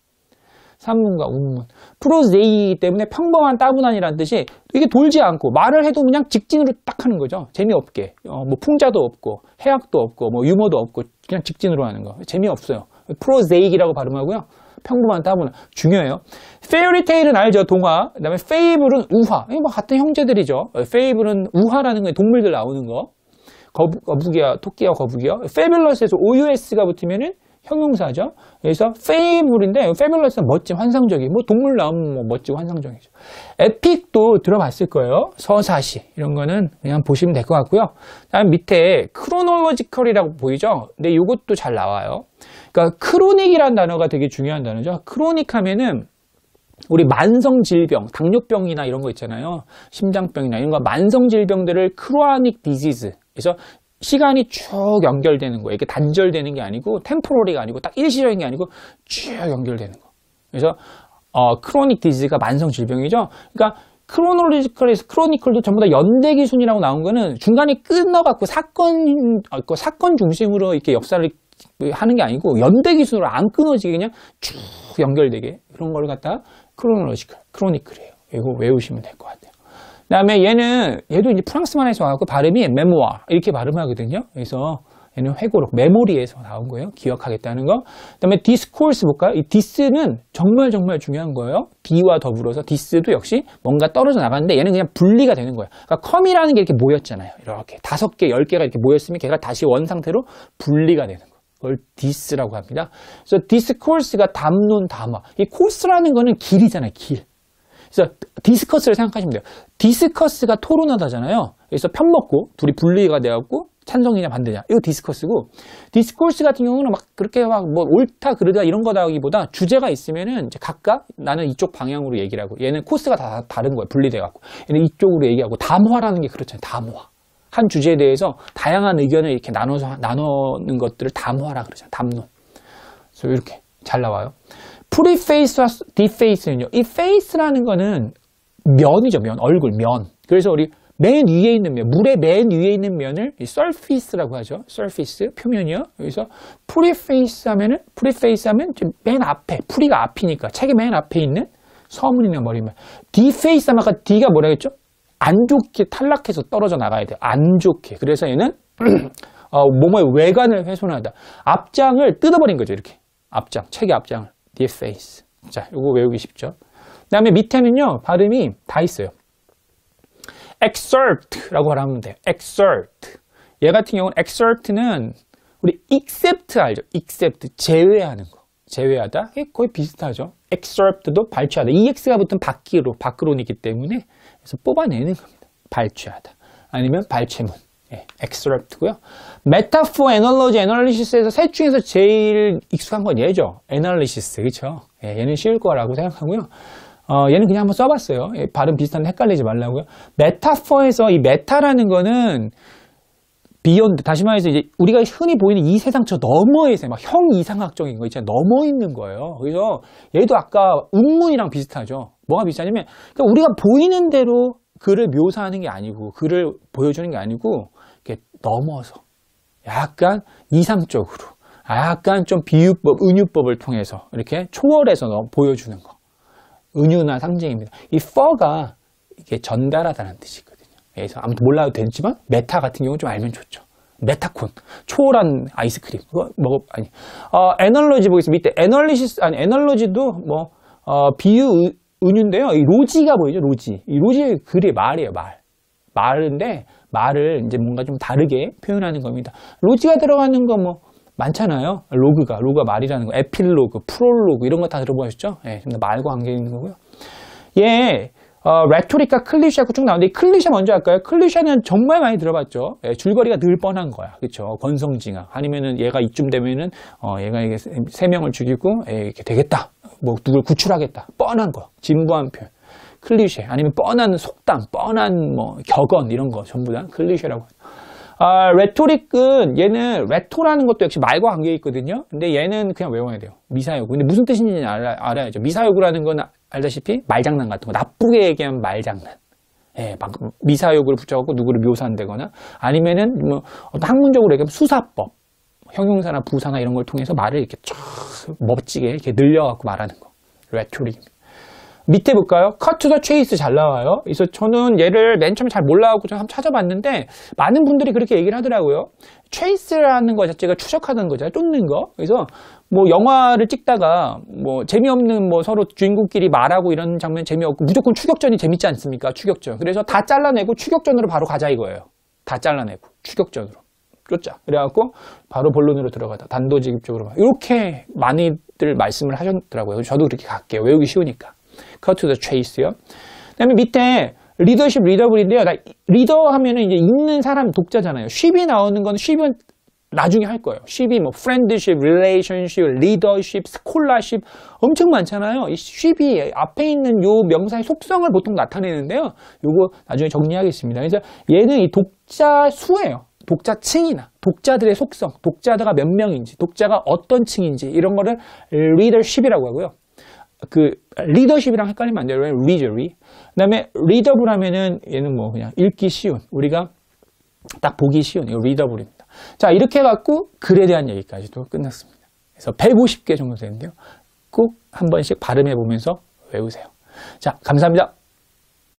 산문과 운문. 프로세이이기 때문에 평범한 따분한이라는 뜻이 이게 돌지 않고 말을 해도 그냥 직진으로 딱 하는 거죠. 재미없게. 뭐 풍자도 없고 해학도 없고 뭐 유머도 없고 그냥 직진으로 하는 거. 재미없어요. 프로세이익이라고 발음하고요. 평범한 따분한. 중요해요. 페어리테일은 알죠. 동화. 그 다음에 페이블은 우화. 이거 뭐 같은 형제들이죠. 페이블은 우화라는 거 동물들 나오는 거. 거북이야, 토끼야, 거북이야. 페뷸러스에서 OUS가 붙으면은 형용사죠. 그래서 페이블인데 페뷸러스는 멋진, 환상적인. 뭐 동물 나오면 뭐 멋지고 환상적이죠. 에픽도 들어봤을 거예요. 서사시 이런 거는 그냥 보시면 될 것 같고요. 다음 밑에 크로놀로지컬이라고 보이죠. 근데 이것도 잘 나와요. 그러니까 크로닉이라는 단어가 되게 중요한 단어죠. 크로닉 하면은 우리 만성 질병, 당뇨병이나 이런 거 있잖아요. 심장병이나 이런 거 만성 질병들을 크로닉 디지즈. 그래서 시간이 쭉 연결되는 거예요. 이게 단절되는 게 아니고 템포러리가 아니고 딱 일시적인 게 아니고 쭉 연결되는 거. 그래서 크로닉 디지즈가 만성 질병이죠. 그러니까 크로놀로지컬에서 크로니컬도 전부 다 연대 기순이라고 나온 거는 중간에 끊어갖고 사건 중심으로 이렇게 역사를 하는 게 아니고 연대 기순으로 안 끊어지게 그냥 쭉 연결되게 그런 걸 갖다가 크로니클이에요. 이거 외우시면 될 것 같아요. 그 다음에 얘도 이제 프랑스만에서 와갖고 발음이 메모아 이렇게 발음하거든요. 그래서 얘는 회고록, 메모리에서 나온 거예요. 기억하겠다는 거. 그 다음에 디스코스 볼까요? 이 디스는 정말 중요한 거예요. D와 더불어서 디스도 역시 뭔가 떨어져 나갔는데 얘는 그냥 분리가 되는 거예요. 그러니까 컴이라는 게 이렇게 모였잖아요. 이렇게 5개, 10개가 이렇게 모였으면 걔가 다시 원 상태로 분리가 되는 거예요. 그걸 디스라고 합니다. 그래서 디스코스가 담론, 담화. 이 코스라는 거는 길이잖아요. 길. 그래서 디스커스를 생각하시면 돼요. 디스커스가 토론하다잖아요. 그래서 편먹고 둘이 분리가 돼갖고 찬성이냐 반대냐. 이거 디스커스고, 디스코스 같은 경우는 막 그렇게 막 뭐 옳다 그르다 이런 거다기보다 주제가 있으면은 이제 각각 나는 이쪽 방향으로 얘기를 하고, 얘는 코스가 다 다른 거예요. 분리돼갖고. 얘는 이쪽으로 얘기하고, 담화라는 게 그렇잖아요. 담화. 한 주제에 대해서 다양한 의견을 이렇게 나누는 것들을 담화라 그러잖아요. 담론. 그래서 이렇게 잘 나와요. 프리페이스와 디페이스는요. 이 페이스라는 거는 면이죠. 면. 얼굴, 면. 그래서 우리 맨 위에 있는 면, 물의 맨 위에 있는 면을 surface라고 하죠. surface, 표면이요. 여기서 preface 하면 맨 앞에, 프리가 앞이니까 책의 맨 앞에 있는 서문이나 머리면. deface 하면 아까 D가 뭐라 했죠? 안 좋게 탈락해서 떨어져 나가야 돼요. 안 좋게. 그래서 얘는 뭐뭐의 외관을 훼손하다. 앞장을 뜯어버린 거죠. 이렇게. 앞장, 책의 앞장을. deface. 자, 이거 외우기 쉽죠. 그 다음에 밑에는요, 발음이 다 있어요. excerpt라고 하면 돼요. excerpt. 얘 같은 경우는 excerpt는 우리 except 알죠? except. 제외하는 거. 제외하다. 거의 비슷하죠. excerpt도 발췌하다. ex가 붙은 밖으로이기 때문에 그래서 뽑아내는 겁니다. 발췌하다. 아니면 발췌문. 예, excerpt고요. metaphor, analogy, analysis에서 셋 중에서 제일 익숙한 건 얘죠. analysis. 그렇죠? 예, 얘는 쉬울 거라고 생각하고요. 얘는 그냥 한번 써봤어요. 예, 발음 비슷한데 헷갈리지 말라고요. metaphor에서 이 meta라는 거는 beyond, 다시 말해서 이제 우리가 흔히 보이는 이 세상 저 너머에서 막 형이상학적인 거 있잖아요. 넘어 있는 거예요. 그래서 얘도 아까 운문이랑 비슷하죠. 뭐가 비슷하냐면 그러니까 우리가 보이는 대로 글을 묘사하는 게 아니고 글을 보여주는 게 아니고 이렇게 넘어서 약간 이상적으로 약간 좀 비유법, 은유법을 통해서 이렇게 초월해서 보여주는 거. 은유나 상징입니다. 이 for가 이게 전달하다는 뜻이거든요. 그래서 아무튼 몰라도 되지만 메타 같은 경우는 좀 알면 좋죠. 메타콘, 초월한 아이스크림. 에널로지 보겠습니다. 밑에 에널로지도 뭐 비유 은유인데요. 이 로지가 보이죠? 로지. 이 로지의 글이 말이에요, 말. 말인데 말을 이제 뭔가 좀 다르게 표현하는 겁니다. 로지가 들어가는 거 뭐 많잖아요. 로그가 말이라는 거, 에필로그, 프롤로그 이런 거 다 들어보셨죠? 예, 좀 더 말과 관계 있는 거고요. 얘 레토릭과 클리셰하고 쭉 나오는데 이 클리셰 먼저 할까요? 클리셰는 정말 많이 들어봤죠. 예, 줄거리가 늘 뻔한 거야, 그렇죠? 권성징악 아니면은 얘가 이쯤 되면은 얘가 이게 세 명을 죽이고 이렇게 되겠다, 뭐 누굴 구출하겠다, 뻔한 거, 진부한 표현, 클리셰 아니면 뻔한 속담, 뻔한 뭐 격언 이런 거 전부 다 클리셰라고. 레토릭은 얘는 레토라는 것도 역시 말과 관계 있거든요. 근데 얘는 그냥 외워야 돼요. 미사여구. 근데 무슨 뜻인지 알아야죠. 미사여구라는 건 알다시피 말장난 같은 거, 나쁘게 얘기하면 말장난. 예, 막 미사여구를 붙여갖고 누구를 묘사한다거나 아니면은 뭐 학문적으로 얘기하면 수사법, 형용사나 부사나 이런 걸 통해서 말을 이렇게 쫙 멋지게 이렇게 늘려갖고 말하는 거. 레토릭입니다. 밑에 볼까요? cut to the chase 잘 나와요. 그래서 저는 얘를 맨 처음에 잘 몰라갖고 좀 한번 찾아봤는데 많은 분들이 그렇게 얘기를 하더라고요. chase라는 거 자체가 추적하는 거잖아요. 쫓는 거. 그래서 뭐 영화를 찍다가 뭐 재미없는 뭐 서로 주인공끼리 말하고 이런 장면 재미없고 무조건 추격전이 재밌지 않습니까? 추격전. 그래서 다 잘라내고 추격전으로 바로 가자 이거예요. 다 잘라내고 추격전으로 쫓자. 그래갖고 바로 본론으로 들어가다. 단도직입적으로. 이렇게 많이들 말씀을 하셨더라고요. 저도 그렇게 갈게요. 외우기 쉬우니까. cut to the chase요. 그 다음에 밑에 리더십, 리더블인데요. 리더 하면은 이제 읽는 사람 독자잖아요. ship이 나오는 건 ship은 나중에 할 거예요. ship이 뭐 friendship, relationship, leadership, scholarship 엄청 많잖아요. 이 ship이 앞에 있는 요 명사의 속성을 보통 나타내는데요. 요거 나중에 정리하겠습니다. 그래서 얘는 이 독자 수예요. 독자층이나 독자들의 속성, 독자가 몇 명인지, 독자가 어떤 층인지 이런 거를 leadership이라고 하고요. 그 리더십이랑 헷갈리면 안 돼요. 리더리. 그다음에 리더블 하면은 얘는 뭐 그냥 읽기 쉬운, 우리가 딱 보기 쉬운 이거 리더블입니다. 자, 이렇게 해 갖고 글에 대한 얘기까지도 끝났습니다. 그래서 150개 정도 되는데요. 꼭 한 번씩 발음해 보면서 외우세요. 자, 감사합니다.